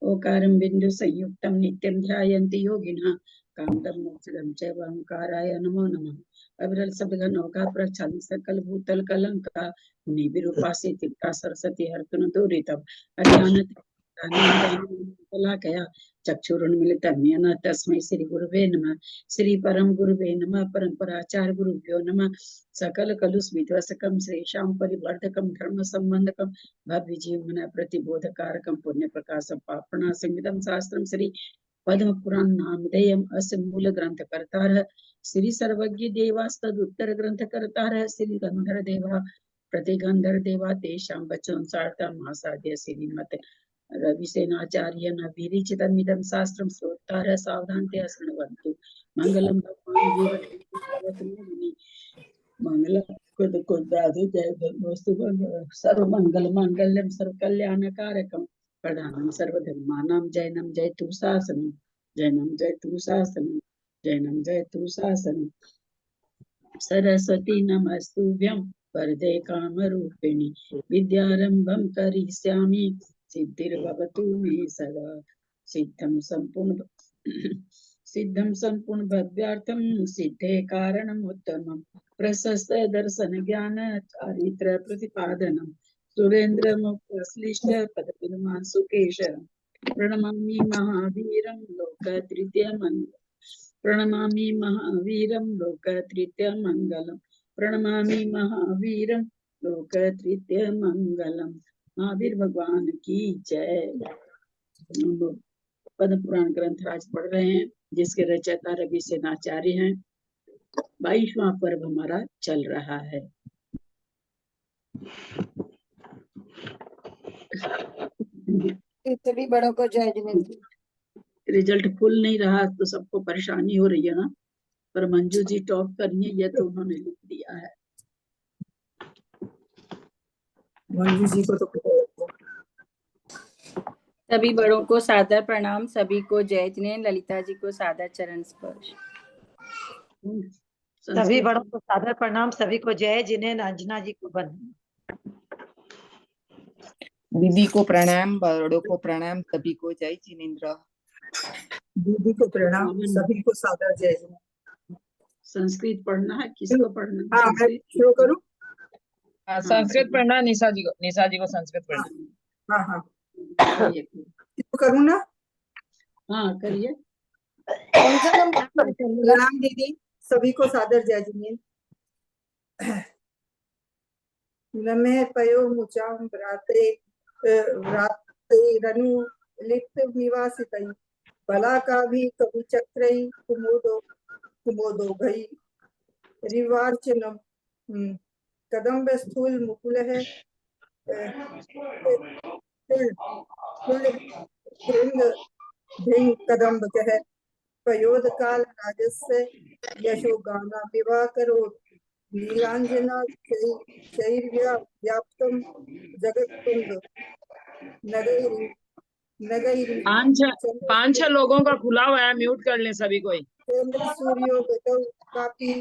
ओकारं बिंदु संयुक्तं नित्यं ध्यायन्ति योगिनः कामदं मोक्षदं च ओंकाराय नमो नमः। अविरल शब्दगण नौका प्रचालन सकल भूतल कलंका मुनि विरूपासी तिक्ता सरस्वती हर्तन दूरितम अज्ञान कया चक्षुरुन्मिलितं येन तस्मै श्री गुरुवे नमः। श्री परम गुरुवे नमः। परम्पराचार्य गुरुभ्यो नमः। सकल कलुस्मितवसकं श्रेषां परिवर्धकं धर्म संबंधकं भव्य जीवन प्रतिबोधकारकं पुण्य प्रकाशं पापनाशमिदं शास्त्रं श्री पद्म पुराण नामधेयम् अस्य मूल ग्रंथ कर्तार श्री सर्वज्ञ देवास्तद उत्तर ग्रंथ कर्तार श्री गंधर देवा प्रतिगंधर देवा तेषां वचनसार्थं मासाद्य श्रीमत रविसेनाचार्य विरिचितमिदं शास्त्रं श्रोतार सावधानतया शृण्वन्तु। मंगलम भगवान जीवमुनि मंगल सर्व मंगल मांगल्यम सर्व कल्याणकारकम प्रधानम सर्वधर्मानां जैनम जयतु शासनम जैनम जयतु शासनम जैनम जयतु शासनम। सरस्वती नमस्तुभ्यं वरदे कामरूपिणि विद्यारंभं करिष्यामि सिद्धिर्भवतु मे सदा। सिद्धं संपूर्ण भव्यार्थं सिद्धे कारणम् उत्तमं प्रशस्त दर्शन ज्ञान चारित्र प्रतिपादनम् सुरेंद्र मुक्तश्लिष्ट पदपद्मान सुकेश प्रणमामि महावीरं लोकत्रित्यमङ्गलम् प्रणमामि महावीरं लोकत्रित्यमङ्गलम् प्रणमामि महावीरं लोकत्रित्यमङ्गलम्। महावीर भगवान की जय। पद्म पुराण ग्रंथ आज पढ़ रहे हैं जिसके रचयिता रविसेनाचार्य हैं। 22वां पर्व हमारा चल रहा है। सभी बड़ों को जय जिनेंद्र। रिजल्ट फुल नहीं रहा तो सबको परेशानी हो रही है ना, पर मंजू जी टॉप करनी है ये तो उन्होंने लिख दिया है। मंजू जी को तो सभी बड़ों को सादर प्रणाम, सभी को जय जिनेंद्र। ललिता जी को सादर चरण स्पर्श। सभी बड़ों को सादर प्रणाम, सभी को जय जिनेंद्र। अंजना जी को बंधन। दीदी को प्रणाम, बड़ों को प्रणाम, सभी को जय जिनेंद्र। दीदी को प्रणाम, सभी को सादर जय जिनेंद्र। संस्कृत पढ़ना है, किसको पढ़ना है? हाँ, मैं शुरू करूं? संस्कृत पढ़ना निशा जी को संस्कृत पढ़ना। हाँ हाँ शुरू करूं ना? हाँ करिए। प्रणाम दीदी, सभी को सादर जय जिनेंद्र। नमे पयो मुचाम व्राते रनु लिप्त निवासितई बला का भी कवि चक्रई कुमोदो भई रिवार्चनम कदम्ब स्थूल मुकुल है भृंग कदम्ब कह पयोद काल राजस्य यशो गाना विवाह करो नीलांजना व्याप्तम जगत तुंग नगैरी 5-6 लोगों का खुला हुआ है, म्यूट कर लें सभी कोई। चंद्र सूर्यो गतौ कापी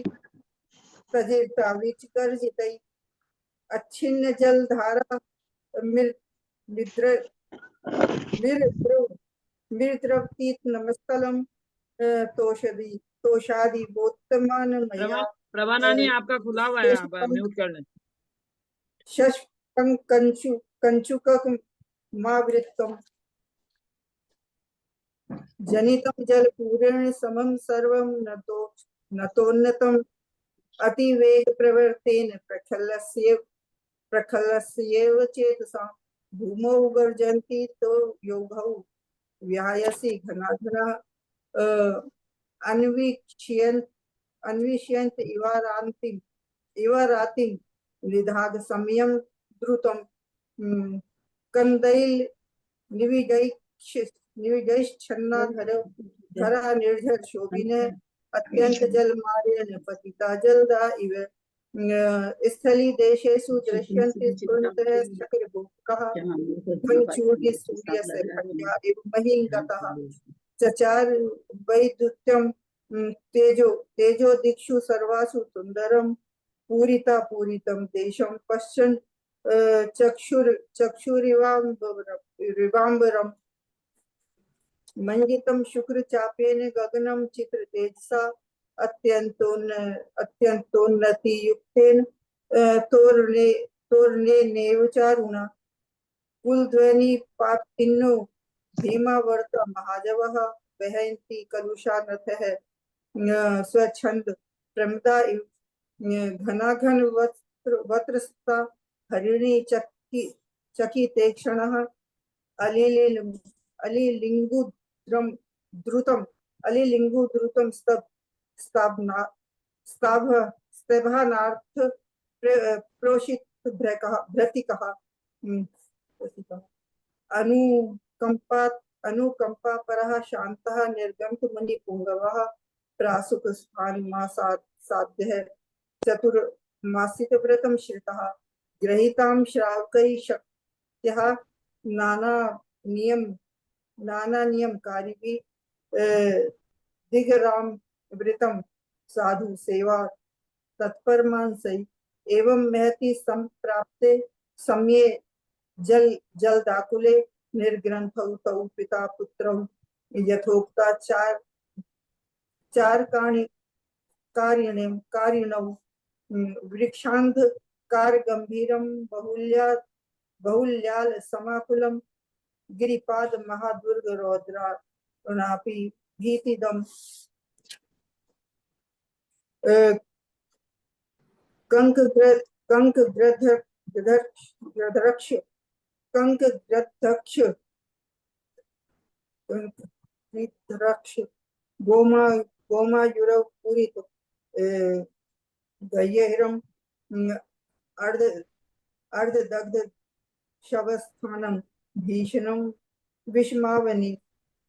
प्रजेता विचकर जितई अच्छिन्न जल धारा मिर्द्रवतीत नमस्तलम तोषादि बोत्तमान मया प्रभा नानी आपका खुला हुआ है, आप म्यूट कर लें। शशपं कंचुक मावृत्तम जनितम जल पूर्ण समम सर्वम नतोन्नतम अतिवेग प्रवर्तेन प्रखलस्येव चेतसा भूमौ गर्जन्ति तो योगौ व्यायसी घनाघना अन्विष्यन्त इवारातिं निधाग समयं द्रुतं कंदैल निविगैश्छन्नाधरा निर्झर शोभिन अत्यंत जल मार्यन पतिता जलदा इव स्थली देशेषु दृश्यन्ते स्फुरन्तः शक्रभूकः मञ्चूर्य सूर्यस्य भट्या इव महिङ्गतः चचार वैद्युत्यं तेजो दिक्षु सर्वासु सुन्दरं पूरितं देशं पश्यन् चक्षुरिवाम्बरम् मंजितम शुक्र चापेन गगनम चित्र तेजसा अत्यंतोन्नति युक्तेन तोरणे नेवचारुणा कुलध्वनि पापिन्नो भीमावर्त महाजवः वहन्ति कलुषा नथः स्वच्छंद प्रमदा इव घनाघन वस्त्रस्ता हरिणी चकिते क्षणः अलिलिंगुद्रुतम स्तभानार्थ प्रोषित भ्रतिकः अनुकंपा परः शान्तः निर्गंत मुनि पुंगवः प्रासुक स्थान साध्यः चतुर्मासिक व्रतम श्रितः ग्रहीतां श्रावकै शक्त्यः नाना नियम कारिभी दिगराम वृतम साधु सेवा तत्पर मानसई एवं महति संप्राप्ते सम्ये जलदाकुले निर्ग्रंथौ तौ पिता पुत्रौ यथोक्ता चार कारिणौ वृक्षांध कार गंभीरम बहुल्याल समाकुलम गिरिपाद महादुर्ग रौद्रापि भीतिदम कंकग्रद्धक्ष गोमायुरव पूरित गह्यहिरम अर्धदग्ध शवस्थानम भीषणं विषमावनि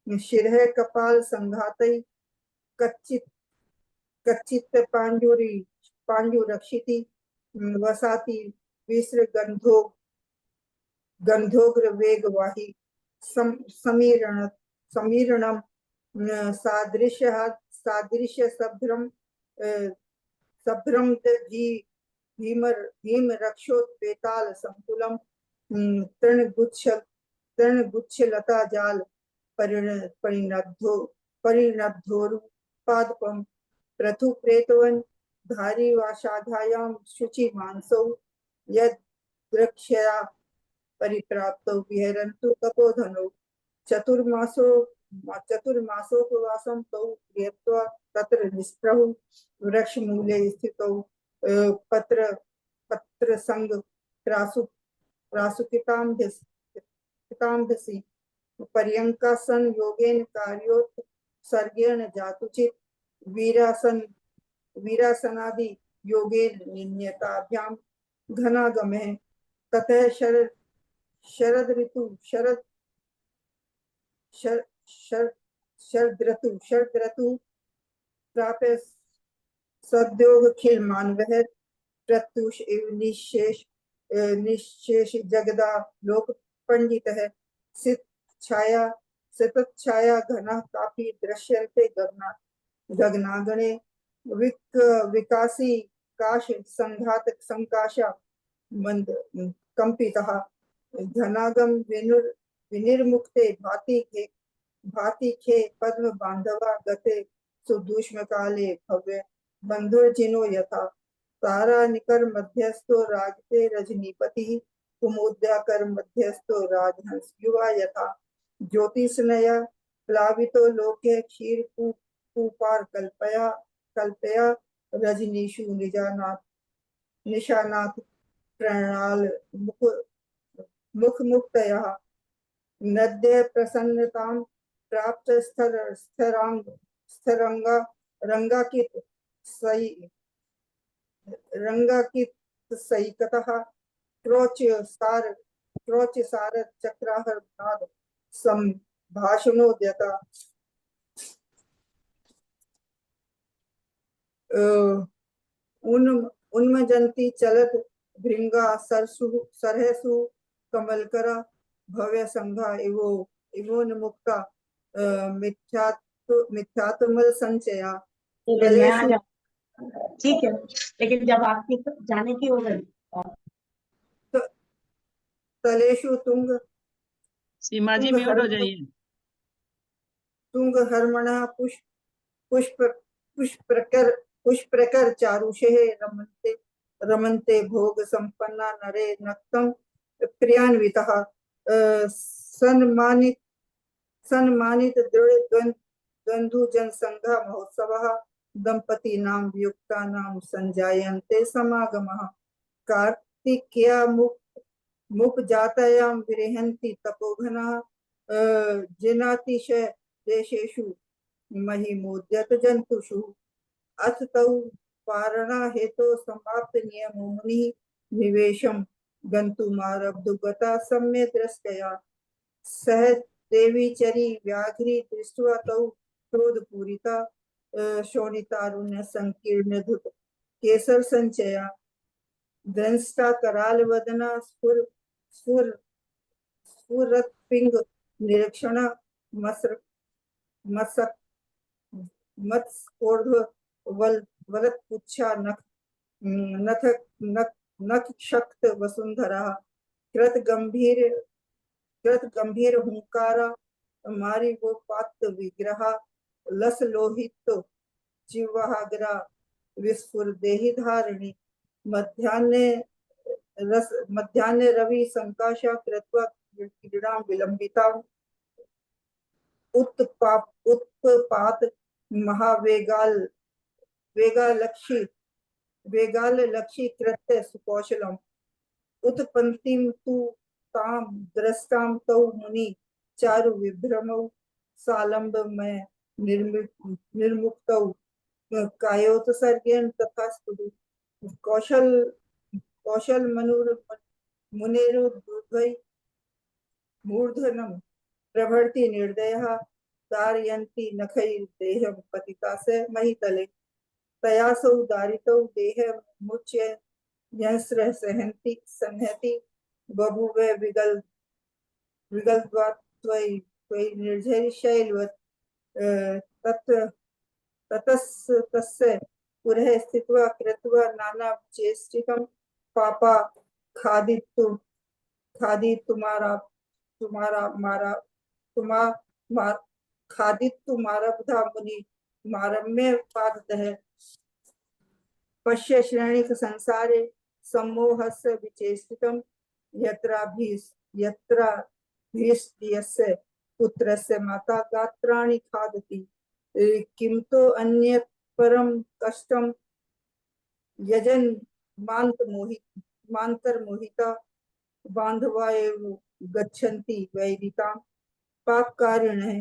शिरः कपाल संघातै कच्चित पांडुरक्षिति वसाति विस्र गंधोग्र वेगवाही समीरणम सादृश्य सभ्रम भीम रक्षोत्पेताल संकुलम तृणगुच्छ लता जाल परिणद्धोरुपादपम प्रथु प्रेतवन धारी वाशाधायां शुचि मानसौ यद द्रक्ष्या परिप्राप्तौ विहरन्तु तपोधनौ चतुर्मासोपवासं तौ क्रियत्वा तत्र निष्प्रभु वृक्षमूले स्थितौ पत्र संग प्रासुकितांधसि पर्यंका सन योगेन कार्योत् सर्गेण जातुचित वीरासनादि योगेन निन्यताभ्याम घनागमे ततः शरद ऋतु प्राप्य सद्योग खिल मानवः प्रत्युष एव निशेष जगदा लोक पंडितः सितच्छाया घनः कापि दृश्यन्ते गगनागणे विकासी काश संघातक संकाशा मंद कंपितः घनागम विनिर्मुक्ते भाति खे पद्म बांधवा गते सुदूष्म काले भव्य बंधुर्जिनो यथा तारा निकर मध्यस्थो राजते रजनीपति कुमुद्याकर मध्यस्थो राजहंस युवा यथा ज्योतिषनया प्लावितो लोके क्षीर कुपार कल्पया रजनीषु निशानाथ प्रणाल मुख मुक्तया नद्य प्रसन्नतां प्राप्त स्थरंगा रंगाकित सैकतः क्रोच सार चक्राहर नाद संभाषणोद्यता उन्मजंती चलत भृंगा सरहसु कमलकरा भव्य संघा इवोन्मुक्ता मिथ्यात्मल संचया ठीक है, लेकिन जब आपकी जाने की हो गई तलेषु तुंग सीमा जी तुंग म्यूट हो हर्मण जाइए। तुंग हर्मणः पुष्प पुष्प्रकर पुष्प्रकर चारुषे रमन्ते रमन्ते भोग संपन्ना नरे नक्तं प्रियान्वितः सन्मानित सन्मानित दृढ़ द्वंद्व जनसंघ महोत्सवः दंपतीनां वियुक्तानां संजायन्ते समागमः कार्तिकेया मुपजातायां विरहन्ति तपोघनाः जिनातिशय देशेषु महिमोद्यत जंतुषु अथ तौ पारणा हेतो समाप्त नियमो मुनिः निवेशं गन्तुमारब्धुगता सम्य दृष्टया सह देवीचरी व्याघ्री दृष्ट्वा तौ क्रोधपूरिता शोणितारुण्य संकीर्ण धुत केसर संचया दंष्टा कराल वदना स्फुर स्फुर स्फुरत्पिंग निरीक्षण मसर मसक मत्स्कोर्ध्व वलत पुच्छा नख नथ नख नख शक्त वसुंधरा कृत गंभीर हुंकारा मारी वो पात विग्रह लस लोहित जिह्वाग्रा विस्फुर देहि धारिणी मध्याह्ने रवि संकाशा कृत्वा क्रीडां विलंबिता उत्पात वेगाल लक्षी कृत्य सुकौशलम उत्पन्तिम तु ताम दृष्टां तौ मुनि चारु विभ्रमौ सालंब में निर्मुक्तौ कायोत्सर्गेण तथास्तु कौशल मुनेरु दुर्गै मूर्धनम प्रभृति निर्दयः दारयन्ति नखैर्देहं पतितासे महितले तयासौ दारितौ देह मुच्य यंस्र संहति बभुवे विगल्द्वात् त्वयि निर्झरि शैलवत् तस्य पुरः स्थित्वा कृत्वा नाना चेष्टितं पापा खादितुमारब्धा मुनि मारम्य पादतः पश्य श्रेणिक संसारे सम्मोहस्य विचेष्टितं यत्राभीष्टस्य पुत्रस्य माता गात्राणि खादति किं तो अन्यत् परम कष्टं यजन मान्तर्मोहिता बांधवा एव गच्छन्ति वैदितां पाककारिणः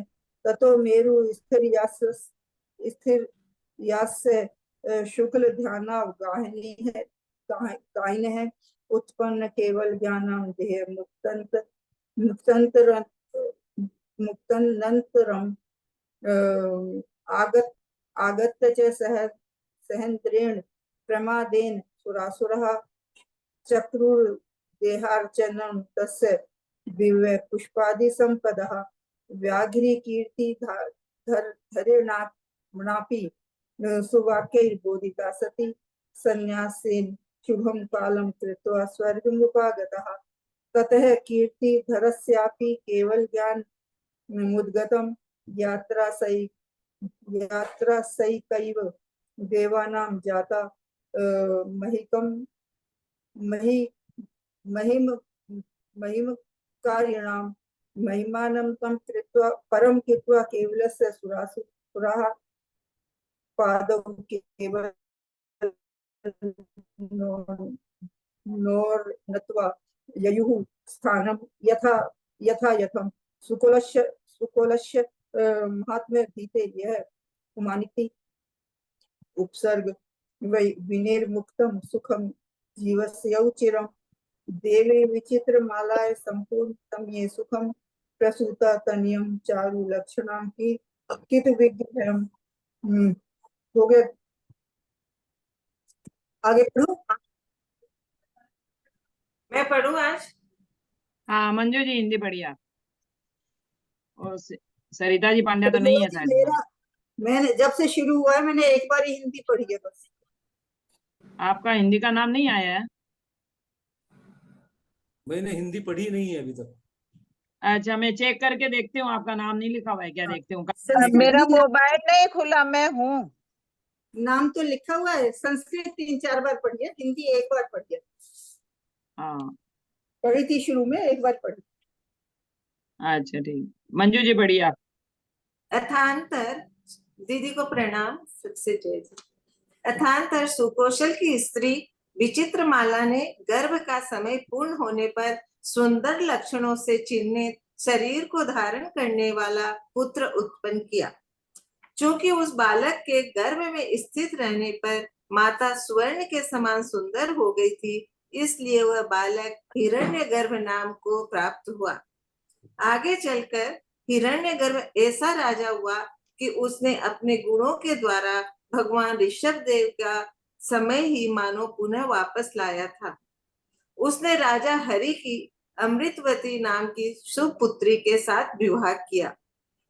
ततो मेरु स्थिर शुक्ल ध्यानाव गाहिनी है उत्पन्न केवल ज्ञानम देह मुक्तनंतरम आगत्य च सहन्द्रेण प्रमादेन सुरासुरः चक्रुर्देहार्चनं तस्य दिव्य पुष्पादि संपदः व्याघ्री कीर्ति धरेणापि सुवाक्यैर्बोधिता सती संन्यासेन शुभं कालं कृत्वा स्वर्गमुपागतः ततः कीर्तिधरस्यापि केवल ज्ञान मुद्गतं यात्रा सैकैव देवानां जाता महिमकारिणां महिमानं तं कृत्वा परं कृत्वा केवलस्य सुराः पादौ केवल नोर्नत्वा ययुः स्थानं यथायथं सुकोलस्य महात्म्य भीते यह हुमानिति उपसर्ग विनिर्मुक्तं सुखं जीवस्य चिरं देवे विचित्र मालाय संपूर्ण तम ये सुखम प्रसूता तनियम चारु लक्षणां की कित विग्रहम। हो गया, आगे पढ़ो। मैं पढ़ूं आज? हाँ मंजू जी हिंदी पढ़िए आप। और सरिता जी पांड्या तो नहीं है शायद। मेरा मैंने जब से शुरू हुआ है मैंने एक बार ही हिंदी पढ़ी है बस। आपका हिंदी का नाम नहीं आया है? मैंने हिंदी पढ़ी नहीं है अभी तक। अच्छा, मैं चेक करके देखती हूँ, आपका नाम नहीं लिखा हुआ है क्या, देखती हूँ। संस्कृत मेरा भी मोबाइल नहीं खुला, मैं हूँ। नाम तो लिखा हुआ है। संस्कृत 3-4 बार पढ़िए, हिंदी 1 बार पढ़िए। हाँ, पढ़ी थी शुरू में, 1 बार पढ़ी। अच्छा ठीक। मंजू जी बढ़िया। अथांतर, दीदी को प्रणाम, सबसे जय जी। अथांतर सुकौशल की स्त्री विचित्रमाला ने गर्भ का समय पूर्ण होने पर सुंदर लक्षणों से चिन्हित शरीर को धारण करने वाला पुत्र उत्पन्न किया। चूंकि उस बालक के गर्भ में स्थित रहने पर माता स्वर्ण के समान सुंदर हो गई थी, इसलिए वह बालक हिरण्यगर्भ नाम को प्राप्त हुआ। आगे चलकर हिरण्यगर्भ ऐसा राजा हुआ कि उसने अपने गुणों के द्वारा भगवान ऋषभ देव का समय ही मानो पुनः वापस लाया था। उसने राजा हरि की अमृतवती नाम की सुपुत्री के साथ विवाह किया।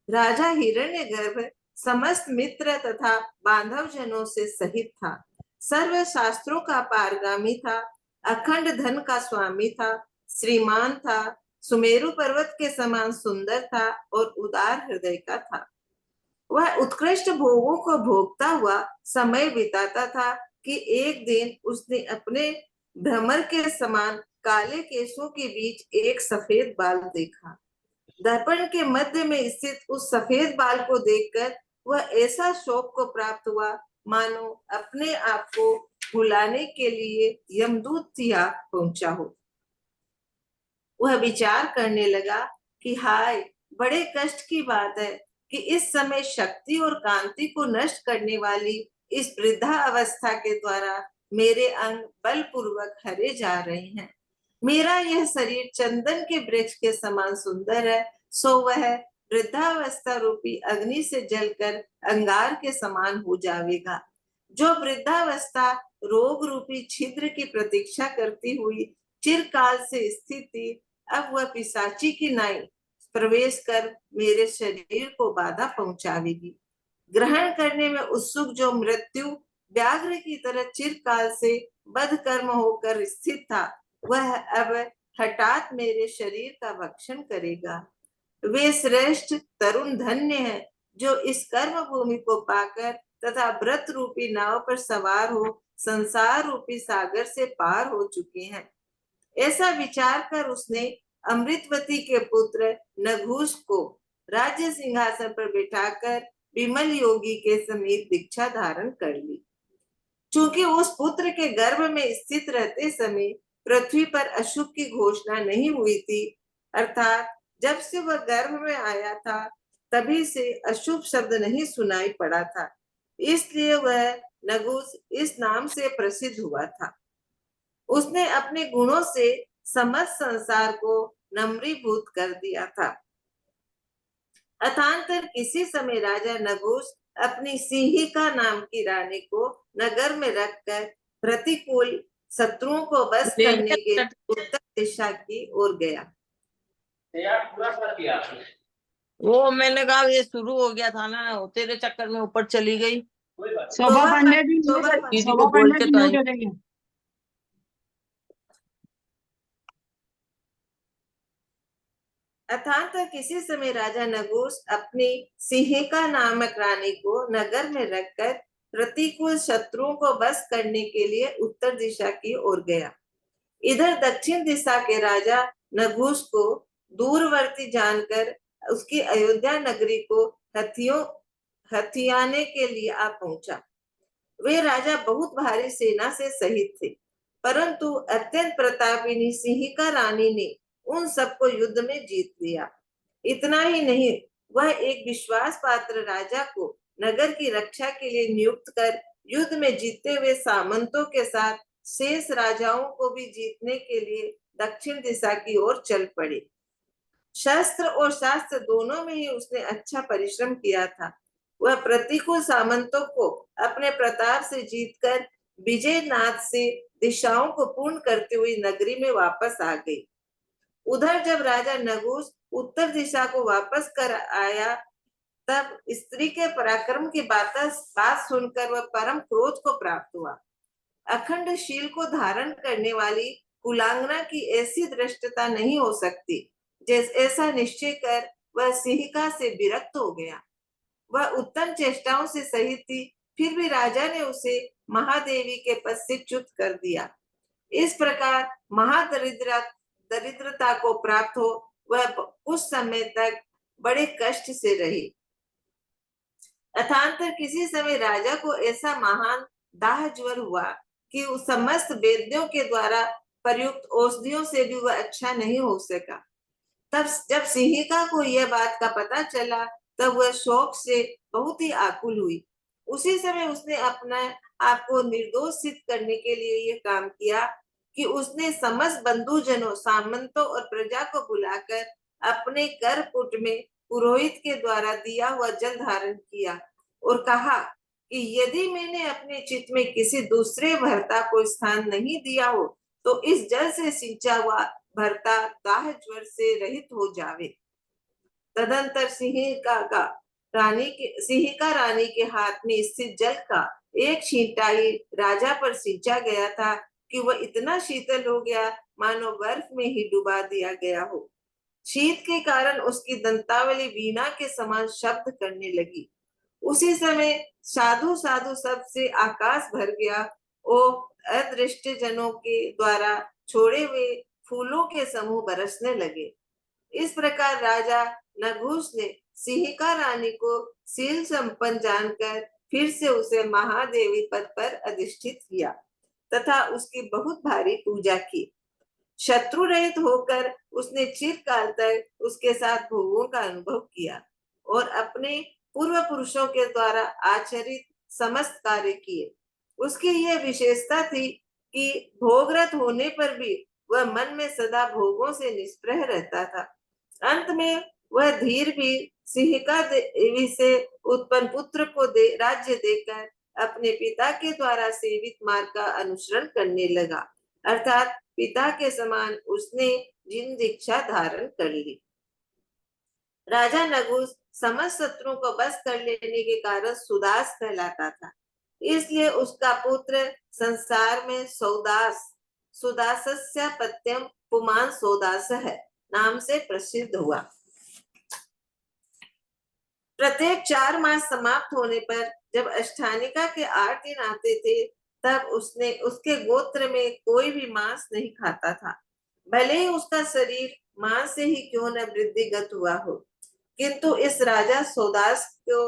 राजा हिरण्यगर्भ समस्त मित्र तथा बांधव जनों से सहित था। सर्व शास्त्रों का पारगामी था, अखंड धन का स्वामी था, श्रीमान था, सुमेरु पर्वत के समान सुंदर था और उदार हृदय का था। वह उत्कृष्ट भोगों को भोगता हुआ समय बिताता था कि एक दिन उसने अपने भ्रमर के समान काले केशों के बीच एक सफेद बाल देखा। दर्पण के मध्य में स्थित उस सफेद बाल को देखकर वह ऐसा शोक को प्राप्त हुआ मानो अपने आप को भुलाने के लिए यमदूत यहाँ पहुंचा हो। वह विचार करने लगा कि हाय, बड़े कष्ट की बात है कि इस समय शक्ति और कांति को नष्ट करने वाली इस वृद्धा अवस्था के द्वारा मेरे अंग बलपूर्वक हरे जा रहे हैं। मेरा यह शरीर चंदन के वृक्ष के समान सुंदर है, सो वह वृद्धावस्था रूपी अग्नि से जलकर अंगार के समान हो जाएगा। जो वृद्धावस्था रोग रूपी छिद्र की प्रतीक्षा करती हुई चिरकाल से स्थित थी, अब वह पिशाची की नाई प्रवेश कर मेरे शरीर को बाधा पहुंचावेगी। ग्रहण करने में उत्सुक जो मृत्यु व्याघ्र की तरह चिरकाल से बद्ध कर्म होकर स्थित था, वह अब हठात मेरे शरीर का भक्षण करेगा। वे श्रेष्ठ तरुण धन्य हैं जो इस कर्म भूमि को पाकर तथा व्रत रूपी नाव पर सवार हो संसार रूपी सागर से पार हो चुके हैं। ऐसा विचार कर उसने अमृतवती के पुत्र नघूष को राज्य सिंहासन पर बिठाकर विमल योगी के समीप दीक्षा धारण कर ली। चूंकि उस पुत्र के गर्भ में स्थित रहते समय पृथ्वी पर अशुभ की घोषणा नहीं हुई थी, अर्थात जब से वह गर्भ में आया था तभी से अशुभ शब्द नहीं सुनाई पड़ा था, इसलिए वह नघूष इस नाम से प्रसिद्ध हुआ था। उसने अपने गुणों से समस्त संसार को नम्रीभूत कर दिया था। अथांतर किसी समय राजा नघूष अपनी सिंहिका नाम की रानी को नगर में रखकर प्रतिकूल शत्रुओं को बस करने के उत्तर दिशा की ओर गया। वो मैंने कहा ये शुरू हो गया था ना, तेरे चक्कर में ऊपर चली गई। शोभा पांडे जी, दीदी शोभा को बोल पांडे के जी तो म्यूट आई। हो जाइए। अथांतर किसी समय राजा नघूष अपनी सिंहिका नामक रानी को नगर में रखकर प्रतिकूल शत्रुओं को बस करने के लिए उत्तर दिशा की ओर गया। इधर दक्षिण दिशा के राजा नघूष को दूरवर्ती जानकर उसकी अयोध्या नगरी को हथियाने के लिए आ पहुंचा। वे राजा बहुत भारी सेना से सहित थे, परंतु अत्यंत प्रतापिनी सिंहिका रानी ने उन सबको युद्ध में जीत लिया। इतना ही नहीं, वह एक विश्वास पात्र राजा को नगर की रक्षा के लिए नियुक्त कर युद्ध में जीते हुए सामंतों के साथ शेष राजाओं को भी जीतने के लिए दक्षिण दिशा की ओर चल पड़े। शस्त्र और शास्त्र दोनों में ही उसने अच्छा परिश्रम किया था। वह प्रतिकूल सामंतों को अपने प्रताप से जीतकर विजयनाथ से दिशाओं को पूर्ण करते हुए नगरी में वापस आ गई। उधर जब राजा नघूष उत्तर दिशा को वापस कर आया, तब स्त्री के पराक्रम की बात सुनकर वह परम क्रोध को प्राप्त हुआ। अखंड शील को धारण करने वाली कुलांगना की ऐसी दृष्टता नहीं हो सकती। ऐसा निश्चय कर वह सिंहिका से विरक्त हो गया। वह उत्तम चेष्टाओं से सही थी, फिर भी राजा ने उसे महादेवी के पद से च्युत कर दिया। इस प्रकार दरिद्रता को प्राप्त हो वह कुछ समय तक बड़े कष्ट से रही। अथांतर किसी समय राजा को ऐसा महान दाह ज्वर हुआ कि उस समस्त वेद्यों के द्वारा प्रयुक्त औषधियों से भी वह अच्छा नहीं हो सका। तब जब सिंहिका को यह बात का पता चला तब वह शोक से बहुत ही आकुल हुई। उसी समय उसने अपना आपको निर्दोष सिद्ध करने के लिए यह काम किया कि उसने समस्त बंधुजनों, सामंतों और प्रजा को बुलाकर अपने करपुट में पुरोहित के द्वारा दिया हुआ जल धारण किया और कहा कि यदि मैंने अपने चित्त में किसी दूसरे भर्ता को स्थान नहीं दिया हो तो इस जल से सिंचा हुआ भर्ता दाह ज्वर से रहित हो जावे। तदंतर सिंहिका रानी के हाथ में स्थित जल का एक छींटा ही राजा पर सिंचा गया था कि वह इतना शीतल हो गया मानो बर्फ में ही डुबा दिया गया हो। शीत के कारण उसकी दंतावली वीणा के समान शब्द करने लगी। उसी समय साधु साधु शब्द से आकाश भर गया और अदृष्ट जनों के द्वारा छोड़े हुए फूलों के समूह बरसने लगे। इस प्रकार राजा नगुस ने सिंहिका रानी को शील संपन्न जानकर फिर से उसे महादेवी पद पर अधिष्ठित किया तथा उसकी बहुत भारी पूजा की। शत्रु रहित होकर उसने चिरकाल तक उसके साथ भोगों का अनुभव किया और अपने पूर्व पुरुषों के द्वारा आचरित समस्त कार्य किए। उसकी यह विशेषता थी कि भोगरत होने पर भी वह मन में सदा भोगों से निष्प्रह रहता था। अंत में वह धीर भी सिंहिका देवी से उत्पन्न पुत्र को राज्य देकर अपने पिता के द्वारा सेवित मार्ग का अनुसरण करने लगा, अर्थात पिता के समान उसने जिन दीक्षा धारण कर ली। राजा नगुस समस्त शत्रुओं को बस कर लेने के कारण सुदास कहलाता था, इसलिए उसका पुत्र संसार में सुदासस्य पत्यम पुमान सौदास है नाम से प्रसिद्ध हुआ। प्रत्येक 4 मास समाप्त होने पर जब अष्टानिका के 8 दिन आते थे तब उसके गोत्र में कोई भी मांस नहीं खाता था, भले ही उसका शरीर मांस से ही क्यों न वृद्धिगत हुआ हो। किंतु इस राजा सौदास को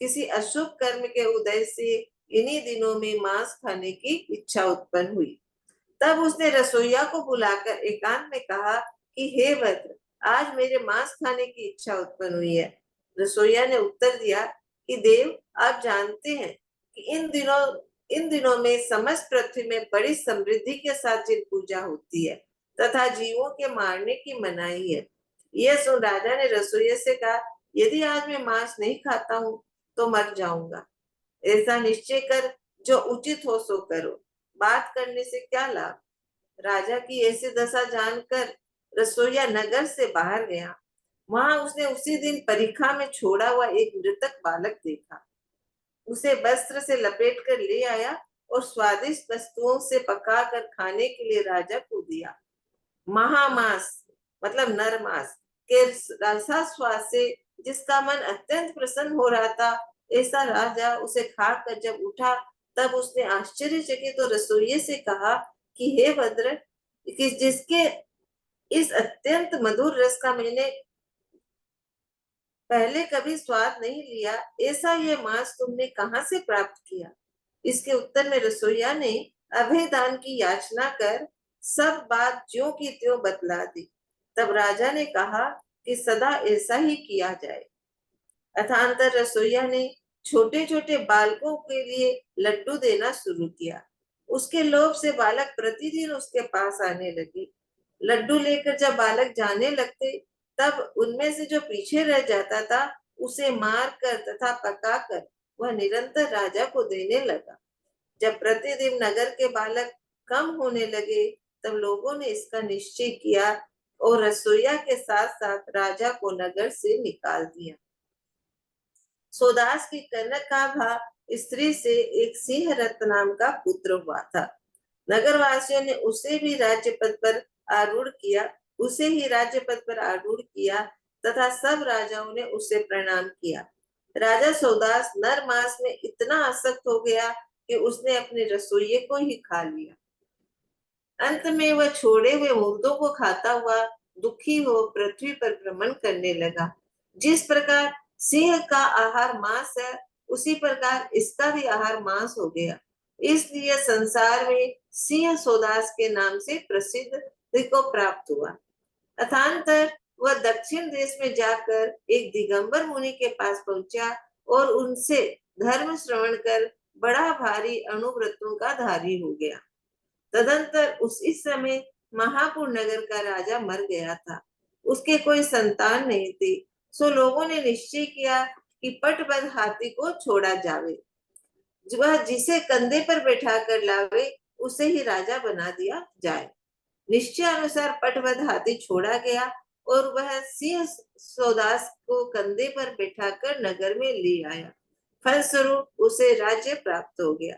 किसी अशुभ कर्म के उदय से इन्हीं दिनों में मांस खाने की इच्छा उत्पन्न हुई। तब उसने रसोइया को बुलाकर एकांत में कहा कि हे वज्र, आज मेरे मांस खाने की इच्छा उत्पन्न हुई है। रसोइया ने उत्तर दिया कि देव, आप जानते हैं कि इन दिनों में समस्त पृथ्वी में बड़ी समृद्धि के साथ जिन पूजा होती है तथा जीवों के मारने की मनाही है। यह सुन राजा ने रसोइया से कहा, यदि आज मैं मांस नहीं खाता हूँ तो मर जाऊंगा। ऐसा निश्चय कर जो उचित हो सो करो, बात करने से क्या लाभ। राजा की ऐसी दशा जानकर रसोइया नगर से बाहर गया। वहां उसने उसी दिन परीक्षा में छोड़ा हुआ एक मृतक बालक देखा। उसे वस्त्र से लपेट कर ले आया और स्वादिष्ट वस्तुओं से पकाकर खाने के लिए राजा को दिया। महामास मतलब नरमास के रसास्वाद से जिसका मन अत्यंत प्रसन्न हो रहा था, ऐसा राजा उसे खाकर जब उठा तब उसने आश्चर्यचकित तो रसोइये से कहा कि हे भद्र, कि जिसके इस अत्यंत मधुर रस का मैंने पहले कभी स्वाद नहीं लिया, ऐसा ये मांस तुमने कहाँ से प्राप्त किया। इसके उत्तर में रसोइया ने अभयदान की याचना कर सब बात ज्यों की त्यों बतला दी। तब राजा ने कहा कि सदा ऐसा ही किया जाए। अथांतर रसोइया ने छोटे छोटे बालकों के लिए लड्डू देना शुरू किया। उसके लोभ से बालक प्रतिदिन उसके पास आने लगे। लड्डू लेकर जब बालक जाने लगते तब उनमें से जो पीछे रह जाता था उसे मार कर तथा पकाकर वह निरंतर राजा को देने लगा। जब प्रतिदिन नगर के बालक कम होने लगे तब लोगों ने इसका निश्चय किया और रसोइया के साथ साथ राजा को नगर से निकाल दिया। सौदास की कनकाभा स्त्री से एक सिंह रत्न नाम का पुत्र हुआ था। नगरवासियों ने उसे भी राज्य पद पर आरूढ़ किया तथा सब राजाओं ने उसे प्रणाम किया। राजा सौदास नर मांस में इतना आसक्त हो गया कि उसने अपने रसोइये को ही खा लिया। अंत में वह छोड़े हुए मुर्दों को खाता हुआ दुखी हो पृथ्वी पर भ्रमण करने लगा। जिस प्रकार सिंह का आहार मांस है, उसी प्रकार इसका भी आहार मांस हो गया। इसलिए संसार में सिंह सौदास के नाम से प्रसिद्ध को प्राप्त हुआ। अथांतर वह दक्षिण देश में जाकर एक दिगंबर मुनि के पास पहुंचा और उनसे धर्म श्रवण कर बड़ा भारी अनुव्रतों का धारी हो गया। तदंतर उसी समय महापुर नगर का राजा मर गया था। उसके कोई संतान नहीं थी, सो लोगों ने निश्चय किया कि पटबद्ध हाथी को छोड़ा जावे। वह जिसे कंधे पर बैठा कर लावे उसे ही राजा बना दिया जाए। निश्चय अनुसार पटबद्ध हाथी छोड़ा गया और वह सिंह सौदास को कंधे पर बैठाकर नगर में ले आया। फलस्वरूप उसे राज्य प्राप्त हो गया।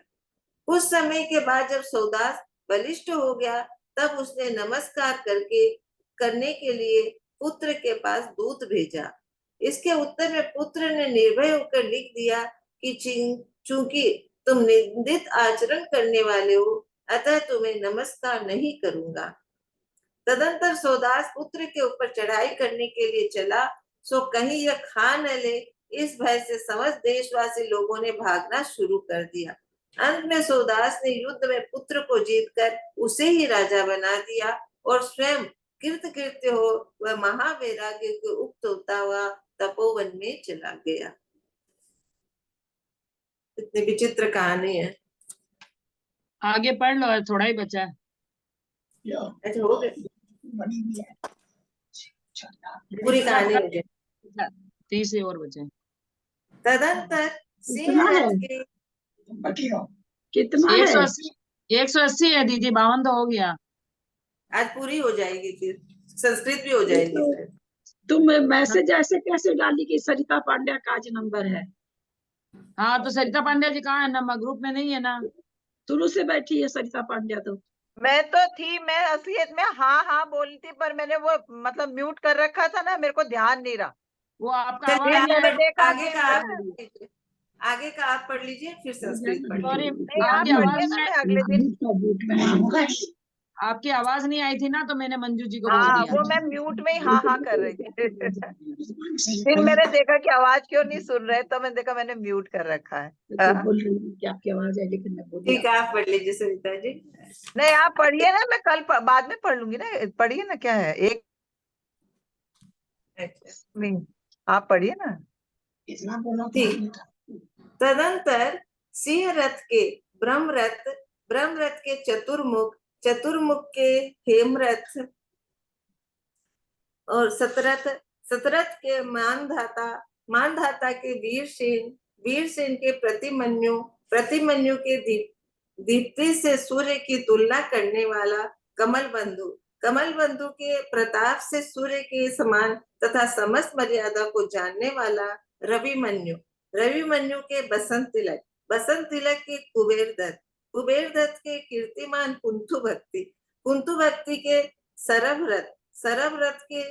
कुछ समय के बाद जब सौदास बलिष्ठ हो गया, तब उसने नमस्कार करने के लिए पुत्र के पास दूत भेजा। इसके उत्तर में पुत्र ने निर्भय होकर लिख दिया कि चूंकि तुम निंदित आचरण करने वाले हो, अतः तुम्हें नमस्कार नहीं करूंगा। तदंतर सौदास पुत्र के ऊपर चढ़ाई करने के लिए चला, सो कहीं यह खा न ले, इस भय से समस्त देशवासी लोगों ने भागना शुरू कर दिया। अंत में सौदास ने युद्ध में पुत्र को जीतकर उसे ही राजा बना दिया और स्वयं कृतकृत्य हो वह महावैराग्य को उक्त होता हुआ तपोवन में चला गया। इतनी विचित्र कहानी है। आगे पढ़ लो, थोड़ा ही बचा है। अच्छा हो गया, पूरी कहानी हो गई। 30 से और बचे। तदंतर कितना है? सिंह के कितना है? 180 है दीदी, 52 तो हो गया। आज पूरी हो जाएगी, फिर संस्कृत भी हो जाएगी। तुम मैसेज ऐसे कैसे डाली कि सरिता पांड्या का आज नंबर है? हाँ तो सरिता पांड्या जी कहाँ है? नंबर ग्रुप में नहीं है ना। शुरू से बैठी है सरिता पांड्या तो। मैं तो थी, मैं असलियत में हाँ हाँ बोली थी, पर मैंने वो मतलब म्यूट कर रखा था ना, मेरे को ध्यान नहीं रहा। वो आपका चलिए, आवाज नहीं मैंने आया। देखा आगे कि का आप पढ़ लीजिए, आगे का आप पढ़ लीजिए, फिर संस्कृत पढ़ सॉरी, लीजिए। नहीं, आप आपकी पढ़िए आवाज ना, नहीं मैं अगले दिन। आपकी आवाज नहीं आई थी ना, तो मैंने मंजू जी को बोल हाँ, दिया। वो मैं म्यूट में ही हाँ हाँ कर रही थी। फिर मैंने देखा कि आवाज क्यों नहीं सुन रहे, तो मैंने देखा मैंने म्यूट कर रखा है। तो बोल रही हूँ कि आपकी आवाज है, लेकिन मैं बोली ठीक है, आप पढ़ लीजिए सरिता जी। नहीं, आप पढ़िए ना, मैं कल बाद में पढ़ लूंगी ना। पढ़िए ना, क्या है एक अच्छा, नहीं, आप पढ़िए ना। ठीक। तदंतर सिंह रथ के ब्रह्मरथ के चतुर्मुख के हेमरथ और सतरथ के मानधाता के वीरसेन के प्रतिमन्यु के दीप्ति से सूर्य की तुलना करने वाला कमलबंधु के प्रताप से सूर्य के समान तथा समस्त मर्यादा को जानने वाला रविमन्यु के बसंत तिलक के कुबेरदत्त के कीर्तिमान कुंथु भक्ति के सरभरथ के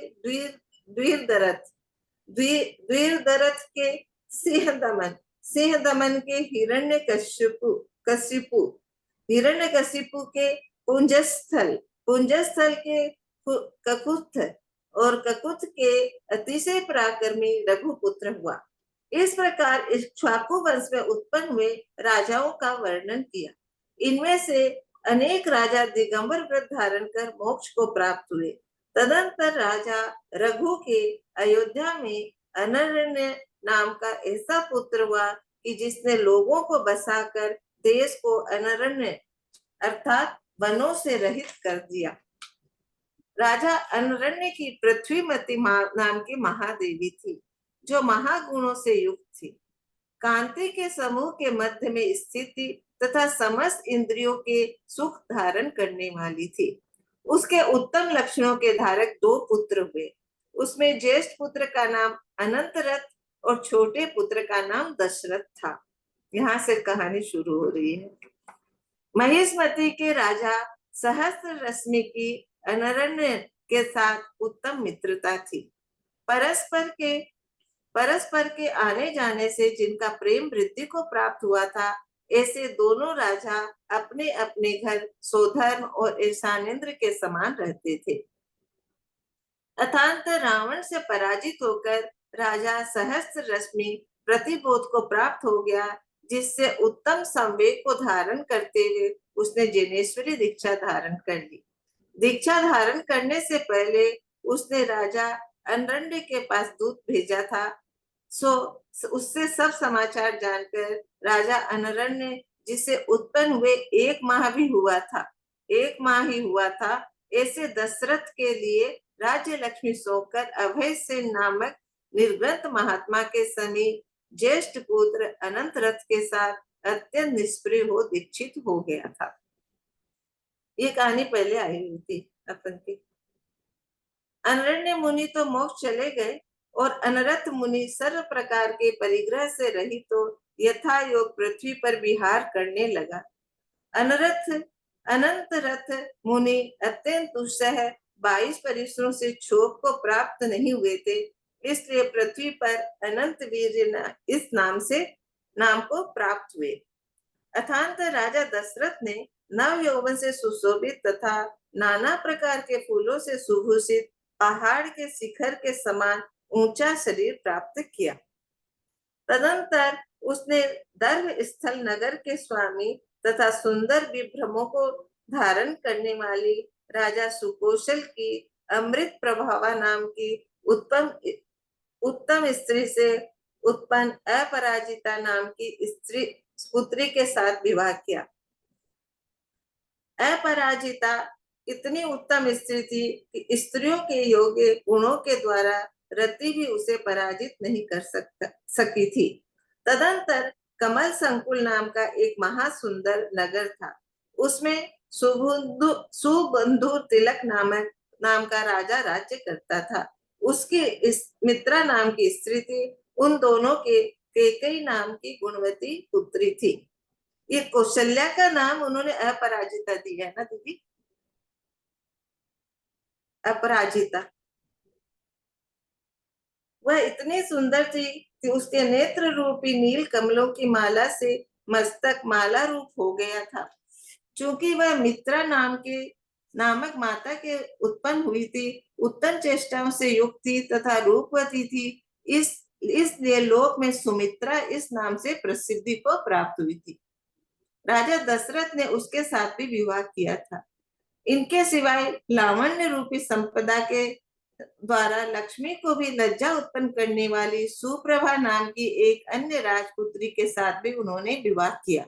द्विरदरथ के सिंह दमन के हिरण्यकशिपु के पुंजस्थल के ककुत्थ और ककुत्थ के अतिशय पराक्रमी रघुपुत्र हुआ। इस प्रकार इक्ष्वाकु वंश में उत्पन्न हुए राजाओं का वर्णन किया। इनमें से अनेक राजा दिगंबर व्रत धारण कर मोक्ष को प्राप्त हुए। तदंतर राजा रघु के अयोध्या में अनरण्य नाम का ऐसा पुत्र हुआ कि जिसने लोगों को बसाकर देश को अनरण्य अर्थात वनों से रहित कर दिया। राजा अनरण्य की पृथ्वीमती नाम की महादेवी थी, जो महागुणों से युक्त थी, कांति के समूह के मध्य में स्थित थी तथा समस्त इंद्रियों के सुख धारण करने वाली थी। उसके उत्तम लक्षणों के धारक 2 पुत्र हुए। उसमें ज्येष्ठ पुत्र का नाम अनंतरथ और छोटे पुत्र का नाम दशरथ था। यहाँ से कहानी शुरू हो रही है। महिष्मति के राजा सहस्त्र रश्मि की अनरण्य के साथ उत्तम मित्रता थी। परस्पर के आने जाने से जिनका प्रेम वृद्धि को प्राप्त हुआ था, ऐसे दोनों राजा अपने अपने घर सोधर्म और ईशानेन्द्र के समान रहते थे। अथांत रावण से पराजित होकर राजा सहस्त्र रश्मि प्रतिबोध को प्राप्त हो गया, जिससे उत्तम संवेग को धारण करते हुए उसने जिनेश्वरी दीक्षा धारण कर ली। दीक्षा धारण करने से पहले उसने राजा अनरण्य के पास दूत भेजा था। उससे सब समाचार जानकर राजा अनरण्य, जिसे उत्पन्न हुए 1 माह ही हुआ था, ऐसे दशरथ के लिए राज्य लक्ष्मी सौंपकर अभय सेन नामक निर्ग्रंथ महात्मा के समीप ज्येष्ठ पुत्र अनंत रथ के साथ अत्यंत निष्प्रिय हो दीक्षित हो गया था। ये कहानी पहले आई हुई थी अपन की। अनरण्य मुनि तो मोक्ष चले गए और अनरथ मुनि सर्व प्रकार के परिग्रह से रहित तो यथा योग पृथ्वी पर विहार करने लगा। अनंत रथ मुनि अत्यंत दुस्सह 22 परिसरों से क्षोभ को प्राप्त नहीं हुए थे, इसलिए पृथ्वी पर अनंत वीर इस नाम को प्राप्त हुए। अथांत राजा दशरथ ने नव यौवन से सुशोभित तथा नाना प्रकार के फूलों से सुभूषित पहाड़ के शिखर के समान ऊंचा शरीर प्राप्त किया। तदंतर उसने दर्भ स्थल नगर के स्वामी तथा सुंदर विभ्रमों को धारण करने वाली राजा सुकौशल की अमृत प्रभावा नाम की उत्तम स्त्री से उत्पन्न अपराजिता नाम की पुत्री के साथ विवाह किया। अपराजिता इतनी उत्तम स्त्री थी कि स्त्रियों के योग्य गुणों के द्वारा रति भी उसे पराजित नहीं कर सकी थी। तदंतर कमल संकुल नाम का एक महासुंदर नगर था। उसमें सुबंधु तिलक नाम का राजा राज्य करता था। उसकी इस मित्रा नाम की स्त्री थी। उन दोनों के कैकेयी नाम की गुणवती पुत्री थी। ये कौशल्या का नाम उन्होंने अपराजिता दिया है ना दीदी, अपराजिता। वह इतनी सुंदर थी कि उसके नेत्र रूपी नील कमलों की माला से मस्तक माला रूप हो गया था। चूंकि वह मित्रा नामक माता के उत्पन्न हुई थी, उत्तम चेष्टाओं से युक्त थी तथा रूपवती थी, इसलिए लोक में सुमित्रा इस नाम से प्रसिद्धि को प्राप्त हुई थी। राजा दशरथ ने उसके साथ भी विवाह किया था। इनके सिवाय लावण्य रूपी संपदा के द्वारा लक्ष्मी को भी लज्जा उत्पन्न करने वाली सुप्रभा नाम की एक अन्य राजपुत्री के साथ भी उन्होंने विवाह किया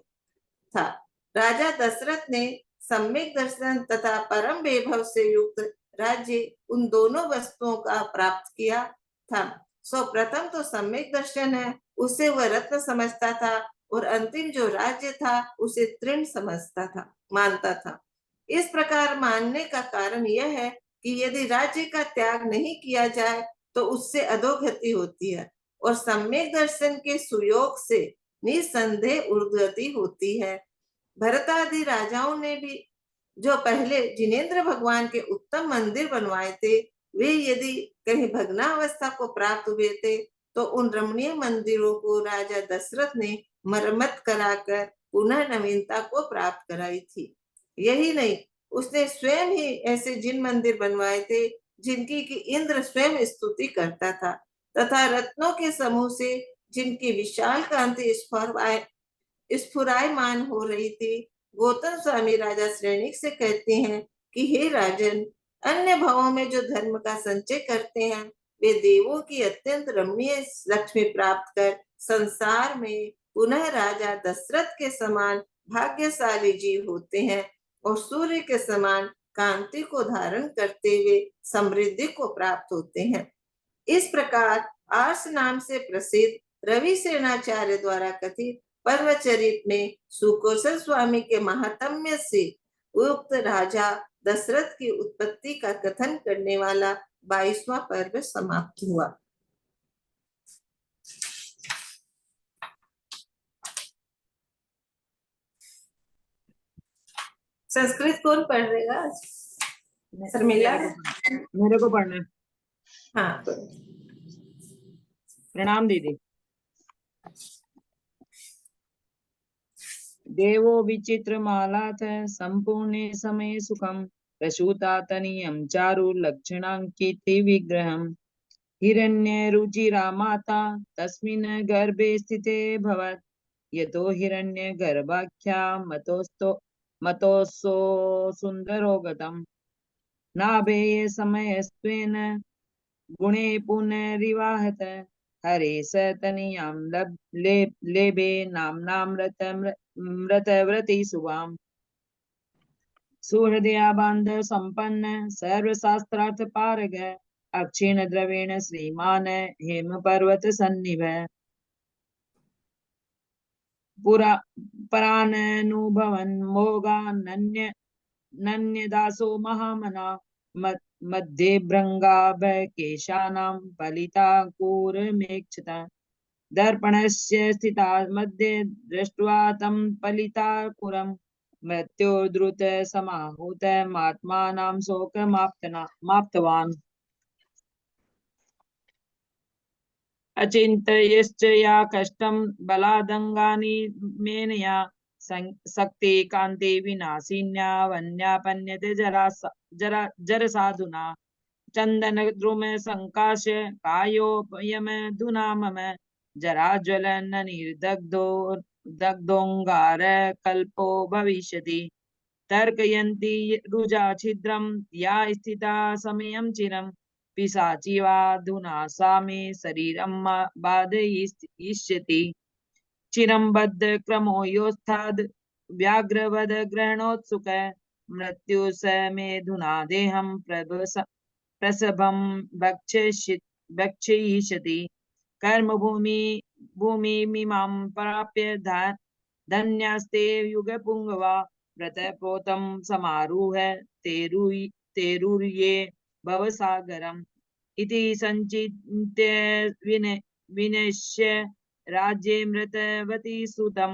था। राजा दशरथ ने सम्यक दर्शन तथा परम वैभव से युक्त राज्य उन दोनों वस्तुओं का प्राप्त किया था। प्रथम तो सम्यक दर्शन है, उसे वह रत्न समझता था, और अंतिम जो राज्य था उसे तृण मानता था। इस प्रकार मानने का कारण यह है कि यदि राज्य का त्याग नहीं किया जाए तो उससे अधोगति होती है, और सम्यक दर्शन के सुयोग से निसंदेह उर्गति होती है। भरतादि राजाओं ने भी जो पहले जिनेन्द्र भगवान के उत्तम मंदिर बनवाए थे, वे यदि कहीं भग्नावस्था को प्राप्त हुए थे तो उन रमणीय मंदिरों को राजा दशरथ ने मरम्मत कराकर पुनः नवीनता को प्राप्त कराई थी। यही नहीं, उसने स्वयं ही ऐसे जिन मंदिर बनवाए थे जिनकी कि इंद्र स्वयं स्तुति करता था, तथा रत्नों के समूह से जिनकी विशाल कांति स्फुरायमान हो रही थी। गौतम स्वामी राजा श्रेणिक से कहते हैं कि हे राजन, अन्य भावों में जो धर्म का संचय करते हैं वे देवों की अत्यंत रमणीय लक्ष्मी प्राप्त कर संसार में पुनः राजा दशरथ के समान भाग्यशाली जीव होते हैं, और सूर्य के समान कांति को धारण करते हुए समृद्धि को प्राप्त होते हैं। इस प्रकार आर्ष नाम से प्रसिद्ध रवि सेनाचार्य द्वारा कथित पर्वचरित में सुकौशल स्वामी के महात्म्य से उक्त राजा दशरथ की उत्पत्ति का कथन करने वाला 22वां पर्व समाप्त हुआ। संस्कृत कौन पढ़ेगा आज? शर्मिला? मेरे को पढ़ना है। हाँ, प्रणाम दीदी। देवो विचित्रमालाथ संपूर्णे समये सुखम प्रसूतातनीयं चारु लक्षणांकिति विग्रहम् हिरण्य रुचिरा माता तस्मिन् गर्भे स्थिते भवत् यतो हिरण्य गर्भाख्या मतोऽसो सुन्दरो गतम् नाभेय समयस्त्वेन गुणे पुनरिवाहत हरे स तनीयां लेभे नाम्नां मृतव्रती सुवाम् सुहृदया बान्धव संपन्न सर्वशास्त्रार्थ पारग अक्षीण द्रवेण श्रीमान हेम पर्वत सन्निभ पुरा पराननुभवन् मोगानन्य नन्यदासो महामना मध्ये भृङ्गाभ केशानां फलिताकूरमेक्षत दर्पणस्य स्थिता मध्ये दृष्ट्वा तं फलिताकुरम् मृत्युर्द्रुत समाहूत महात्मानां शोकमाप्तवान् अचिन्तयश्च या कष्टं बलादङ्गानि मेनया सक्ते कान्ते विनाशिन्या वन्यापन्यते जरसाधुना चन्दनद्रुम सङ्काश कायोपयमधुना मम जराज्वलन दग्धोऽङ्गार कल्पो भविष्यति तर्कयन्ति रुजा छिद्रं या स्थिता समयं चिरं पिशाची वाधुना सा मे शरीरं बाधयिष्यति चिरं बद्ध क्रमो योत्थाद् व्याघ्रवद ग्रहणोत्सुक मृत्यु स मेधुना देहं प्रसभं भक्षयिष्यति कर्मभूमिमिमां प्राप्य धन्यास्ते युगपुङ्गवा व्रतपोतं समारुह्य तेरुर्ये भवसागरम् इति संचिन्त्य विनश्य राज्ये मृतवती सुतं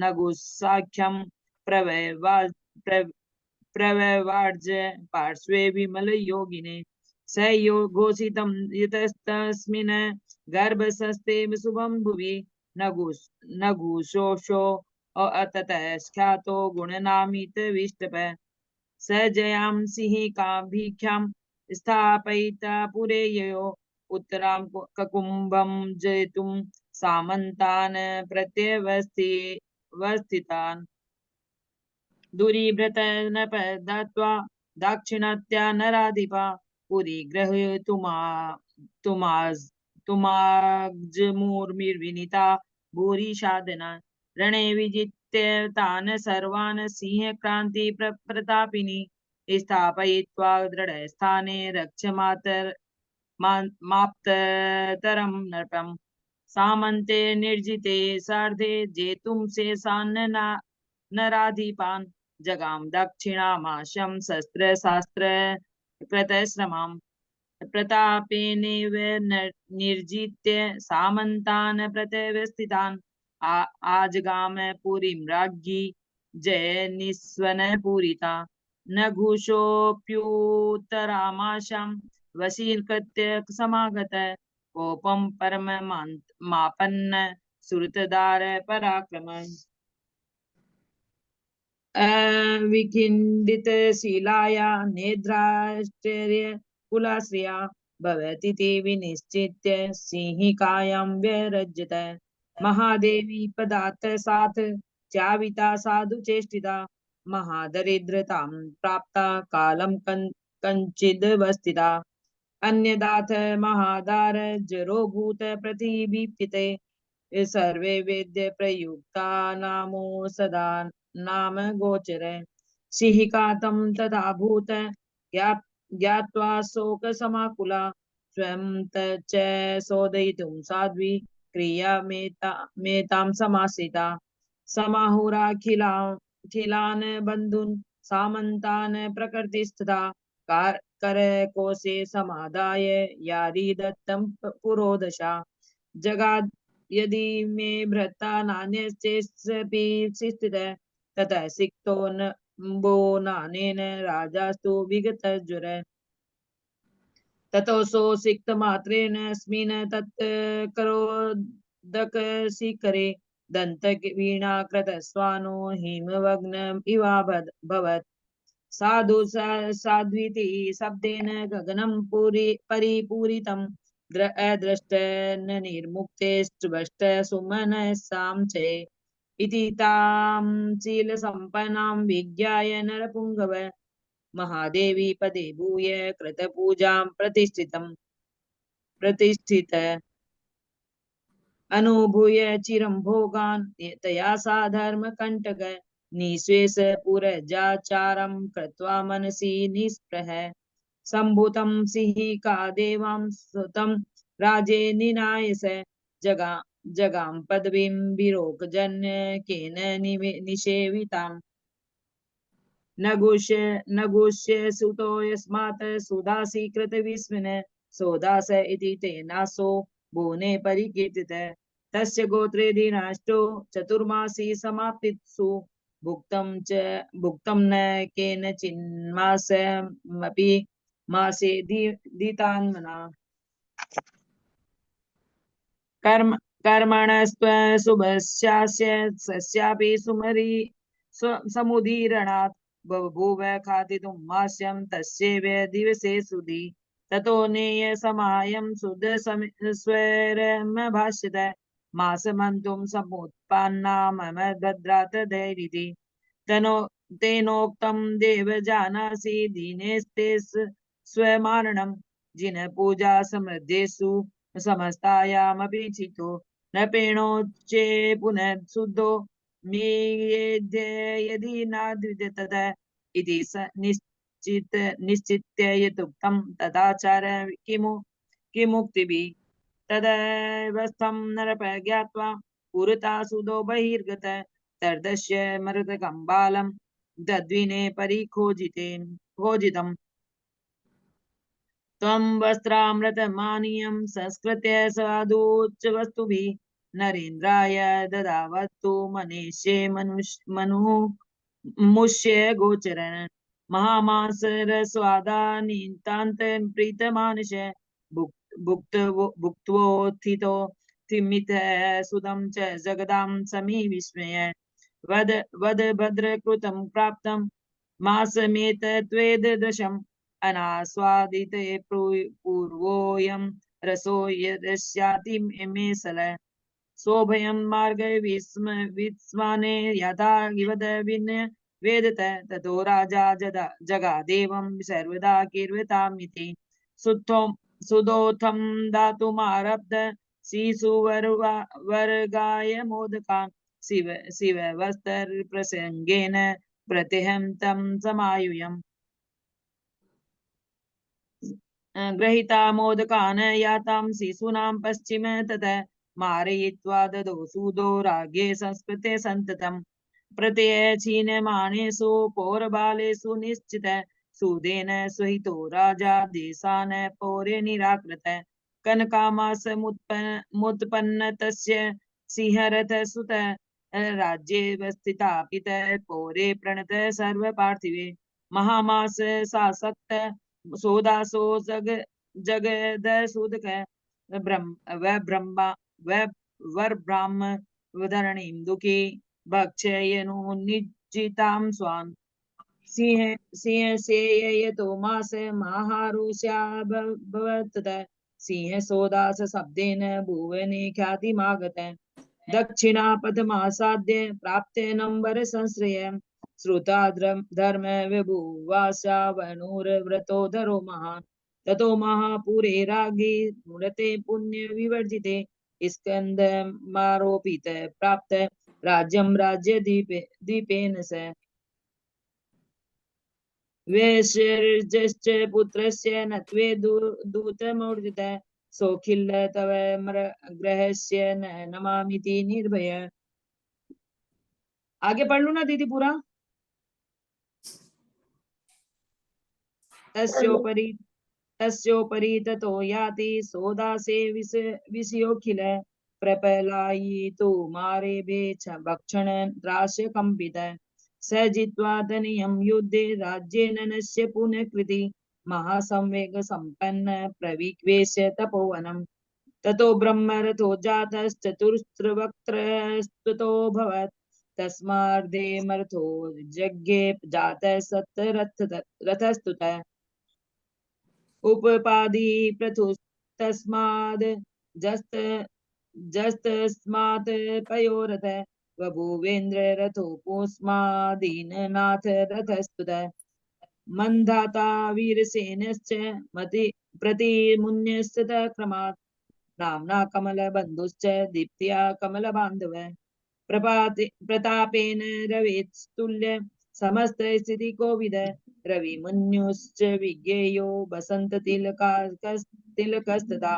नगुसाख्यं प्रववार्ज पार्श्वे विमलयोगिने स घोषितं यतस्तस्मिन् गर्भसस्ते शुभं भुवि नगुशोषो अततः ख्यातो गुणनामितविष्टप स जयां सिंहिकाभिख्यां स्थापयिता पुरे ययो उत्तरां ककुम्भं जयितुं सामन्तान् प्रत्यवस्थितान् दूरीभृतनपदत्वा दाक्षिणात्या नराधिपा पुरी ग्रहीतुमाजमुर्विनीता भूरिशादना रणे विजित्य तान् सर्वान् सिंहक्रान्ति प्रतापिनी स्थापयित्वा दृढस्थाने माप्ततरं नृपम् सामन्ते निर्जिते सार्धे जेतुं शेषान् नराधिपान् जगां दक्षिणामाशं शस्त्रशास्त्र कृतश्रमाम् प्रतापेनैव निर्जित्य सामन्तान् प्रत्यवस्थितान् आजगाम पुरीं राज्ञी जय निस्वनपूरिता नघुषोऽप्युत्तरामाशां वशीकृत्य समागत कोपं परममापन्न श्रुतदार पराक्रम विखिण्डितशीलाया नेद्राश्चर्य कुलाश्रिया भवतीति विनिश्चित्य सिंहिकायां व्यरज्यत महादेवी पदात् साथ चाविता साधु चेष्टिता महादरिद्रतां प्राप्ता कालं कञ्चिदवस्थिता अन्यदाथ महादार जरोभूत प्रतिभीप्यते सर्वे वेद्य प्रयुक्ता नामो सदा नाम गोचर सिंहिकातं तथा भूत ज्ञात्वा शोक समाकुला स्वयं च शोधयितुं साध्वी क्रिया मेतां समासिता समाहुराखिलान् बन्धून् सामन्तान् प्रकृतिस्तथा करकोशे समादाय यारी दत्तं पुरोदशा जगाद यदि मे भ्रता नान्यश्चेत्सपि स्थितः ततः सिक्तो नम्बो नानेन राजास्तु विगतज्वर ततोऽसौ सिक्तमात्रेण अस्मिन् तत् करोदकशिखरे दन्तवीणाकृतस्वानो हिमवग्न इवाभवत् साधु साध्विति शब्देन गगनं परिपूरितं अदृष्ट न निर्मुक्तेष्टवष्ट सुमनसां च इति तां शीलसम्पन्नां विज्ञाय नरपुङ्गव महादेवी पदे भूय कृतपूजां प्रतिष्ठित अनुभूय चिरं भोगान् तया सा धर्मकण्टक निःशेष पुरजाचारं कृत्वा मनसि निःस्पृह सम्भूतं सिंहिका देवां सुतं राजे निनायस जगां पदवीं विरोकजनकेन निषेविताम् नगुष्य सुतो यस्मात् सुदासीकृत विस्मिन सोदास इति तेनासो भुवने परिकीर्तित तस्य गोत्रे दिनाष्टो चतुर्मासी समाप्तिसु भुक्तं न केनचिन्मासमपि मासे दीतान्मना कर्मणस्त्व शुभस्यास्य सस्यापि समुदीरणात् बभूव खादितुं मास्यं तस्यैव दिवसे सुधी ततो नेय समायं सुद स्वरमभाष्यत मासमन्तुं समुत्पन्ना मम दद्रात धैर्यति तेनोक्तं देव जानासि दीनेस्ते स्वमारणं जिनपूजा समृद्धेषु समस्तायामपि चितो न पेणोच्चे पुनः शुद्धो यदि नाद्वितत इति निश्चित्य यदुक्तं तदाचार किमुक्तिभिः तदैवस्थं नरप ज्ञात्वा पुरता सुदो बहिर्गत तर्दश्य मरुतकं बालं दद्विने परिखोजितं त्वं वस्त्रामृतमानीयं संस्कृत्य साधुच्च वस्तुभिः नरेन्द्राय ददावत्तु मनुष्ये मुष्य गोचरन् महामासरस्वादानीतान्त प्रीतमानश भुक्त्वोत्थितो थिमितः सुदं च जगदां समी विस्मय वद भद्रकृतं प्राप्तं मासमेतत्वेद दशम् अनास्वादिते पूर्वोऽयं रसो यदस्याति मेसल सोभयं मार्गे विस्माने यथा इवद वेदत ततो राजा जगादेवं सर्वदा कीर्वतामिति सुदोथं दातुमारब्ध शिशुवर्गाय मोदकान् शिववस्त्रप्रसङ्गेन प्रतिहं तं समायुयम् गृहीता मोदकान् यातां शिशूनां पश्चिम ततः मारयित्वा ददौ सुदो राज्ञे संस्कृते सन्ततं प्रत्ययचीनमानेषु पौरबालेषु निश्चित सुदेन सहितो राजा देशान् पौरे निराकृत कनकामासमुत्पन्न तस्य सिंहरथसुत राज्ये वस्थितापित पौरे प्रणत सर्वपार्थिवे महामास सासक्त सोदासो जगदसुदक वर्ब्राह्म धरणीं दुःखी भक्षयनु निज्जितां स्वान् सिंह सेयतो मास माहारोष्याभवत् सिंह सोदास शब्देन भुवने ख्यातिमागत दक्षिणापथमासाद्य प्राप्ते नम्बर संश्रय श्रुता धर्म विभुवासा वनुर्व्रतोधरो महान् ततो महापुरे राज्ञे मूढते पुण्य विवर्जिते स्कन्धमारोपित प्राप्त राज्यं राज्यदीपेन स वैश्यर्यश्च पुत्रस्य नत्वे दूतमूर्जित सौखिल्य तव ग्रहस्य न नमामिति निर्भय। आगे पढ़ लू ना दीदी पूरा। तस्योपरि ततो याति सोदासे विषयोखिल प्रपलायितो मारेभे च भक्षण द्रास्य कंपित स जित्वा तनयं युद्धे राज्येन नश्य पुनः कृति महासंवेग संपन्न प्रविवेश तपोवनम् ततो ब्रह्मरथो जातश्चतुस्रवक्त्रस्ततो तस्मार्धे मरथो यज्ञे जातः रथस्तुतः उपपादि प्रथुस्तस्माद् जस्तस्मात् पयोरथ बभूवेन्द्र रथोपोस्मादीननाथ रथस्तुतः मन्धाता वीरसेनश्च मति प्रतिमुन्यस्ततः क्रमात् नाम्ना कमलबन्धुश्च दीप्त्या कमलबान्धव प्रतापेन रवेस्तुल्य समस्त स्थिति कोविद रविमुन्युश्च विज्ञेयो बसंत तिलकस्तदा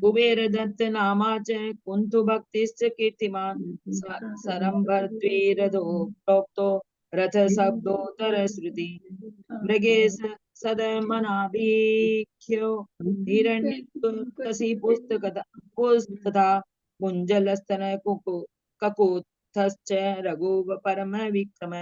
कुबेरदत्त नामा च कुन्तु भक्तिश्च कीर्तिमान् सरम्भर्त्वीरथो प्रोक्तो रथ शब्दोत्तर श्रुति मृगे सदमनाभिख्यो हिरण्यकसि पुस्तकथा कुञ्जलस्तन ककुत्थश्च रघुव परम विक्रम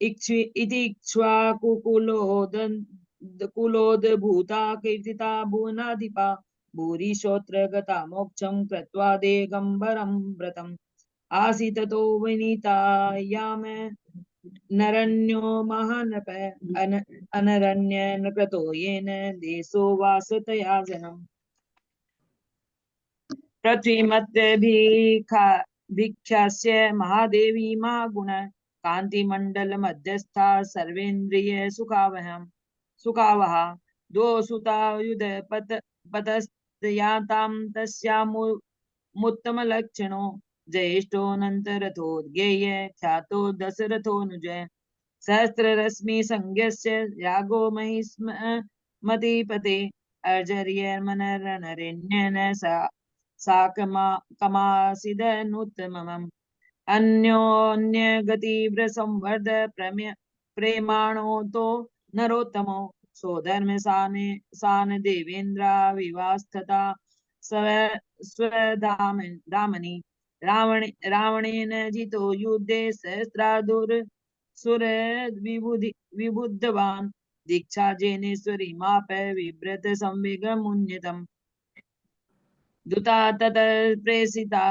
इति इक्ष्वाकुकुलोद्भूता कीर्तिता भुवनाधिपा भूरिश्रोत्र गता मोक्षं कृत्वा दिगम्बरं व्रतम् आसीततो विनीतायाम नरण्यो महानप अनरण्य नकृतो येन देशो वासतया जनम् पृथ्वीमध्यभिख्यास्य महादेवी महागुण कांतिमंडल मध्यस्था सर्वेन्द्रिय सुखावहा दो सुता युध पतस्यातां तस्यामुत्तम लक्षणो ज्येष्ठोऽनन्तरथो ज्ञेय ख्यातो दशरथोऽनुज सहस्ररश्मि संज्ञस्य यागो महिष्मतीपते अर्जर्यमनरणरेण्यन सा कमासिदनुत्तमम् अन्योन्यगतिव्रसंवर्ध प्रेमाणो तो नरोत्तमो सोधर्म सान देवेन्द्रा विवास्तथा स्वधामनि रावणेन जितो युद्धे सहस्रादुर विबुद्धवान् दीक्षा जेनेश्वरी माप विव्रत संवेगमुन्यतम् दूता तद प्रेषिता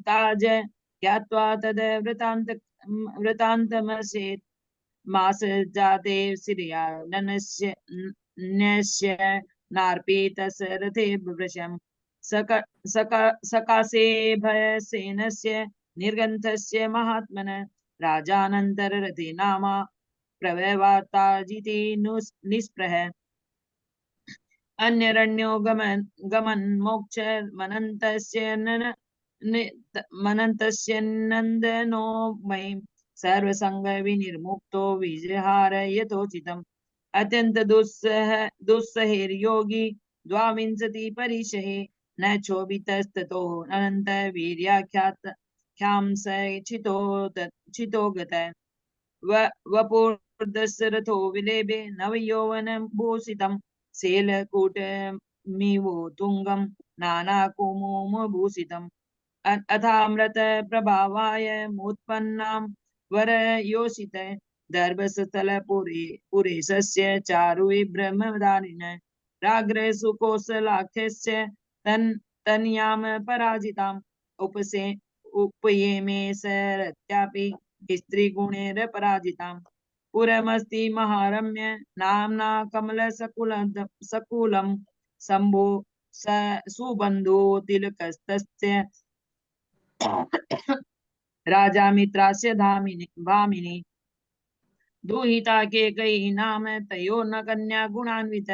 ताज ज्ञात्वा तद वृतान्तमसेत् मास जाते श्रिया नस्य नार्पितस रथे वृषम् सकाशे भयसेनस्य निर्गन्थस्य महात्मन राजानन्तर रथे नामा प्रभवाताजिति निस्पृह अन्यरण्यो गमन मोक्ष मनन्तस्य नन्दनो मयि सर्वसंग विनिर्मुक्तो विजहार यथोचितम् अत्यंत दुस्सहेर्योगी द्वाविंशति परिशहे न क्षोभितस्ततो अनंत वीर्याख्यां स चितो गत वपुर्दशरथो विलेभे नवयौवनभूषितम् शैलकूटमिवो तुंगम नानाकुमुमभूषितम् अथामृत प्रभावाय मुत्पन्नां वरयोषित दर्भस्थलपुरेशस्य चारुविभ्रमदारिण राग्र सुकोसलाख्यस्य तनयाम पराजिताम् उपयेमे सरत्यापि स्त्रीगुणेर पराजिताम् पुरमस्ति महारम्य नाम्ना कमलसकुलं शम्भो सुबन्धो तिलकस्तस्य राजा मित्रास्य भामिनी दुहिता केकयी नाम तयो न कन्या गुणान्वित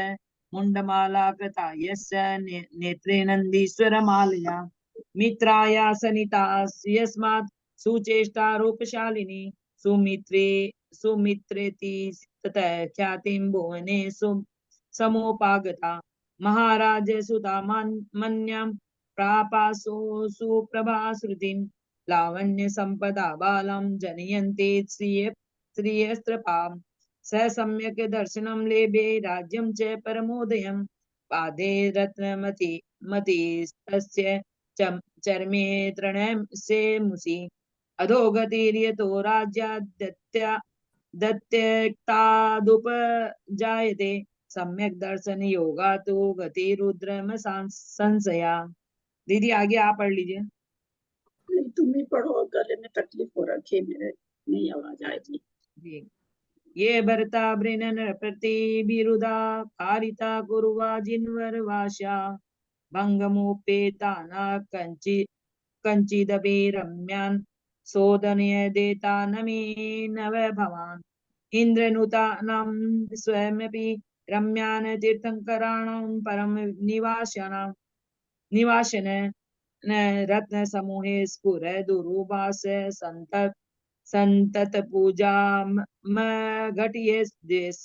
मुण्डमाला कृता यस्य नेत्रे नन्दीश्वरमालया मित्राया सनिता यस्मात् सुचेष्टा रूपशालिनी सुमित्रेति ततः ख्यातिं भुवने समोपागता महाराज सुता मन्यां प्रापासो सुप्रभाश्रुतिं लावण्य संपदा बालं जनयन्ते श्रियस्त्रपाम् स सम्यक् दर्शनं लेभे राज्यं च परमोदयं पादे रत्नमतिस्तस्य चर्मे तृणसे मुसि अधोगतिर्यतो राज्याद्यत्या दत्यक्तादुपजायते सम्यक दर्शन योगा तो गतिरुद्रम संशया। दीदी आगे आप पढ़ लीजिए। नहीं, तुम ही पढ़ो, गले में तकलीफ हो रखी है मेरे, नहीं आवाज आएगी। जी। ये भरता वृणन प्रति विरुदा कारिता कुरुवा जिन्वर वाशा भंगमुपेता न कंचिदपि रम्यान् सोदनय देता नमे नव भवान् इन्द्रनुतानां स्वयमपि रम्यान् तीर्थंकराणां परम निवासन रत्न समूहे स्फुर दुरुवास संतत पूजा घटिये देश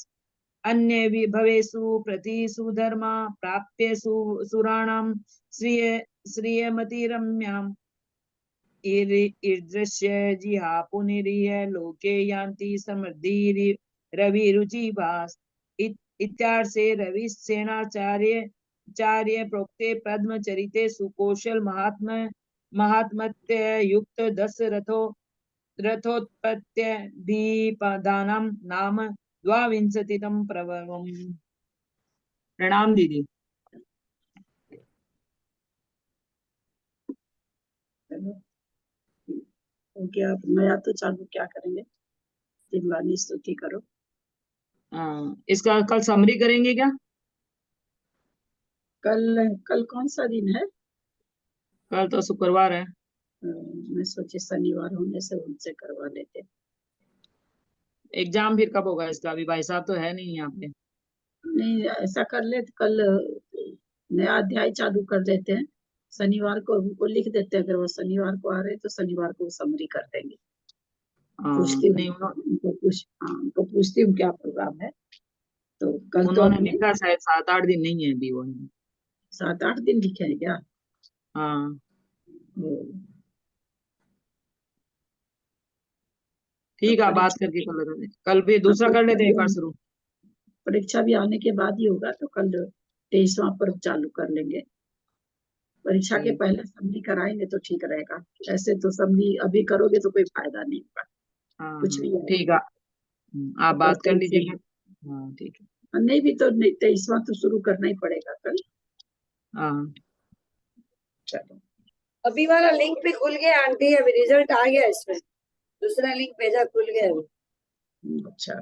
अन्य विभवेषु प्रतिषु धर्मा प्राप्य सुराणां श्रियमति रम्याम् ईदृश्य जिहा पुनरिह लोके यान्ति समृद्धि रविरुचिभास इत्यार्षे रविसेनाचार्य प्रोक्ते पद्मचरिते सुकौशल महात्म्य युक्त रथोत्पत्त्य दीपदानं नाम द्वाविंशतितम प्रवर्गम्। प्रणाम दीदी। चलो, हो गया। अब नया तो चालू क्या करेंगे? दिलवानी स्तुति करो। इसका कल समरी करेंगे क्या? कल कौन सा दिन है? कल तो शुक्रवार है। मैं सोचे शनिवार होने से उनसे करवा लेते। एग्जाम फिर कब होगा इसका? अभी भाई साहब तो है नहीं यहाँ पे। नहीं, ऐसा कर ले, कल नया अध्याय चालू कर देते हैं। शनिवार को उनको लिख देते हैं, अगर वो शनिवार को आ रहे तो शनिवार को समरी कर देंगे। पूछती हूँ नहीं उनको पूछती हूँ क्या प्रोग्राम है। तो कल तो उन्होंने अपने लिखा शायद 7-8 दिन नहीं है अभी वो। 7-8 दिन लिखे हैं क्या? हाँ ठीक है, बात करके कल भी दूसरा कर लेते हैं एक बार शुरू। परीक्षा भी आने के बाद ही होगा, तो कल 23वां पर्व चालू कर लेंगे। परीक्षा के पहले समरी कराएंगे तो ठीक रहेगा। ऐसे तो समरी अभी करोगे तो कोई फायदा नहीं होगा, कुछ भी ठीक है, आप बात कर लीजिए। हाँ ठीक है। नहीं भी तो 23वां तो शुरू करना ही पड़ेगा कल। हाँ चलो, अभी वाला लिंक भी खुल गया आंटी, अभी रिजल्ट आ गया इसमें, दूसरा लिंक भेजा, खुल गया अभी। अच्छा,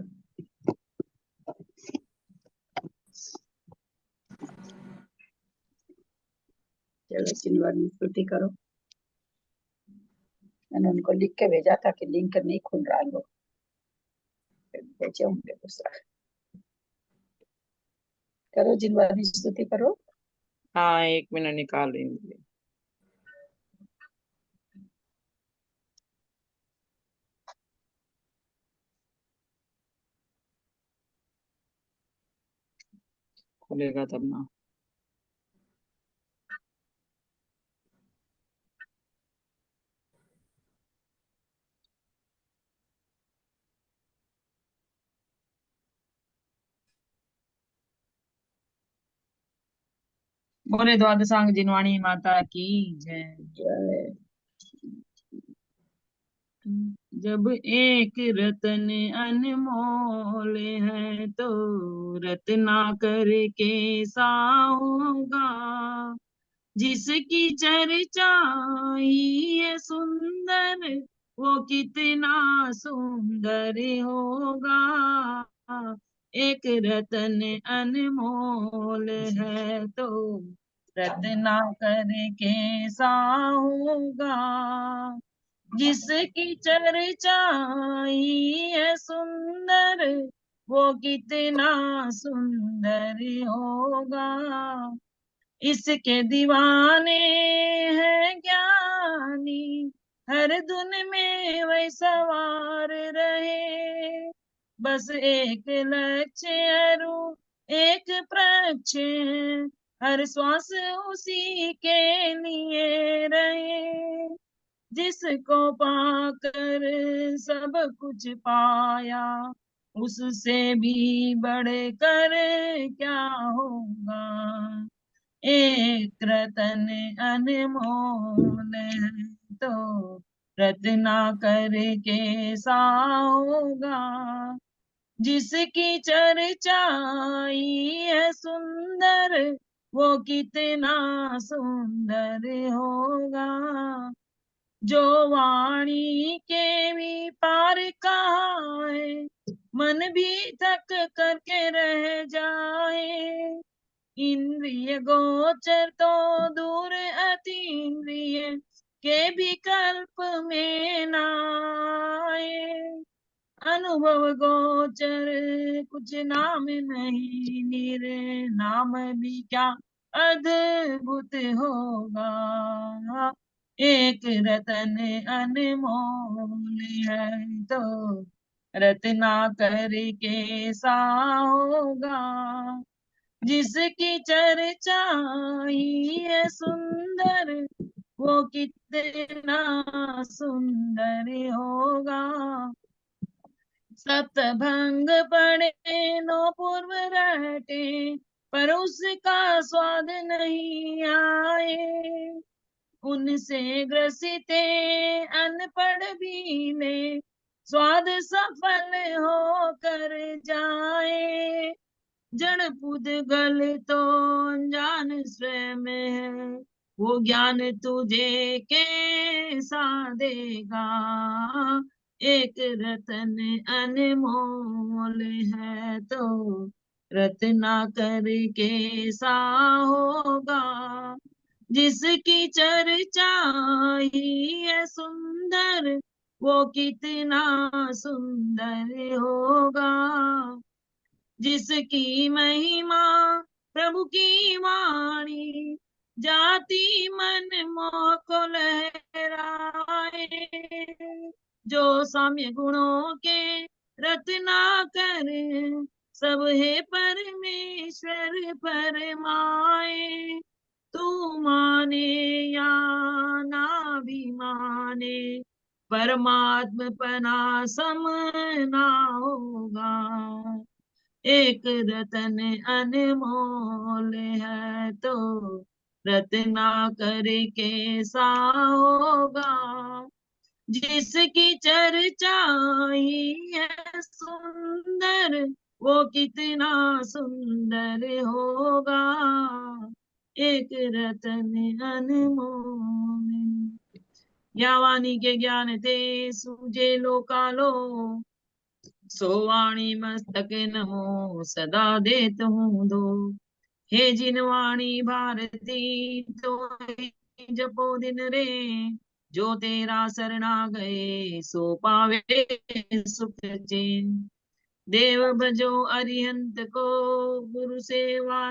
चलो चिन्हवानी स्तुति करो। मैंने उनको लिख के भेजा था कि लिंक नहीं खुल रहा, लोग भेजे होंगे दूसरा। करो जिन्हवानी स्तुति करो। हाँ, 1 मिनट निकाल रही हूँ। खुलेगा तब ना। बोले द्वादशांग जिनवाणी माता की जय। जब एक रतन अनमोल है तो रत्ना करके साऊंगा, जिसकी चर्चा ही है सुंदर वो कितना सुंदर होगा। एक रतन अनमोल है तो रत्ना करके साऊंगा, जिसकी चर्चा ही है सुंदर वो कितना सुंदर होगा। इसके दीवाने हैं ज्ञानी, हर धुन में वही सवार रहे, बस एक लक्ष्य अरु एक प्रक्ष, हर श्वास उसी के लिए रहे। जिसको पाकर सब कुछ पाया, उससे भी बढ़कर क्या होगा। एक रतन अनमोल है तो रत्नाकर कैसा होगा, जिसकी चर्चाई है सुंदर, वो कितना सुंदर होगा। जो वाणी के भी पार कहा है, मन भी थक करके रह जाए। इंद्रिय गोचर तो दूर, अति इंद्रिय के भी कल्प में नाए। अनुभव गोचर कुछ नाम नहीं, नाम भी क्या अद्भुत होगा। एक रतन अनमोल है, तो रत्नाकर कैसा होगा, जिसकी चर्चा ही है सुंदर, वो कितना सुंदर होगा। सप्तभंग पढ़े नो पूर्व रटे, पर उसका स्वाद नहीं आए। उनसे ग्रसित अनपढ़ भी ले, स्वाद सफल हो कर जाए। जड़ पुद्गल तो अनजान स्वयं है, वो ज्ञान तुझे कैसा देगा। एक रतन अनमोल है, तो रत्नाकर कैसा होगा, जिसकी चर्चा ही है सुंदर, वो कितना सुंदर होगा। जिसकी महिमा प्रभु की वाणी, जाति मन मोह को लहराए। जो साम्य गुणों के रत्नाकर, सब है परमेश्वर परमाए। तू माने या ना भी माने, परमात्म पना सम ना होगा। एक रतन अनमोल है, तो रत्नाकर कैसा होगा, जिसकी चर्चा ही है सुंदर, वो कितना सुंदर होगा। एक रतन अनमोल। या वाणी के ज्ञान ते सूझे लोकालो, सो वाणी मस्तक नमो सदा देत हूँ दो। हे जिन वाणी भारती, तो जपो दिन रे, जो तेरा शरणा गए, सो पावे सुख चैन। देव भजो अरिहंत को, गुरु सेवा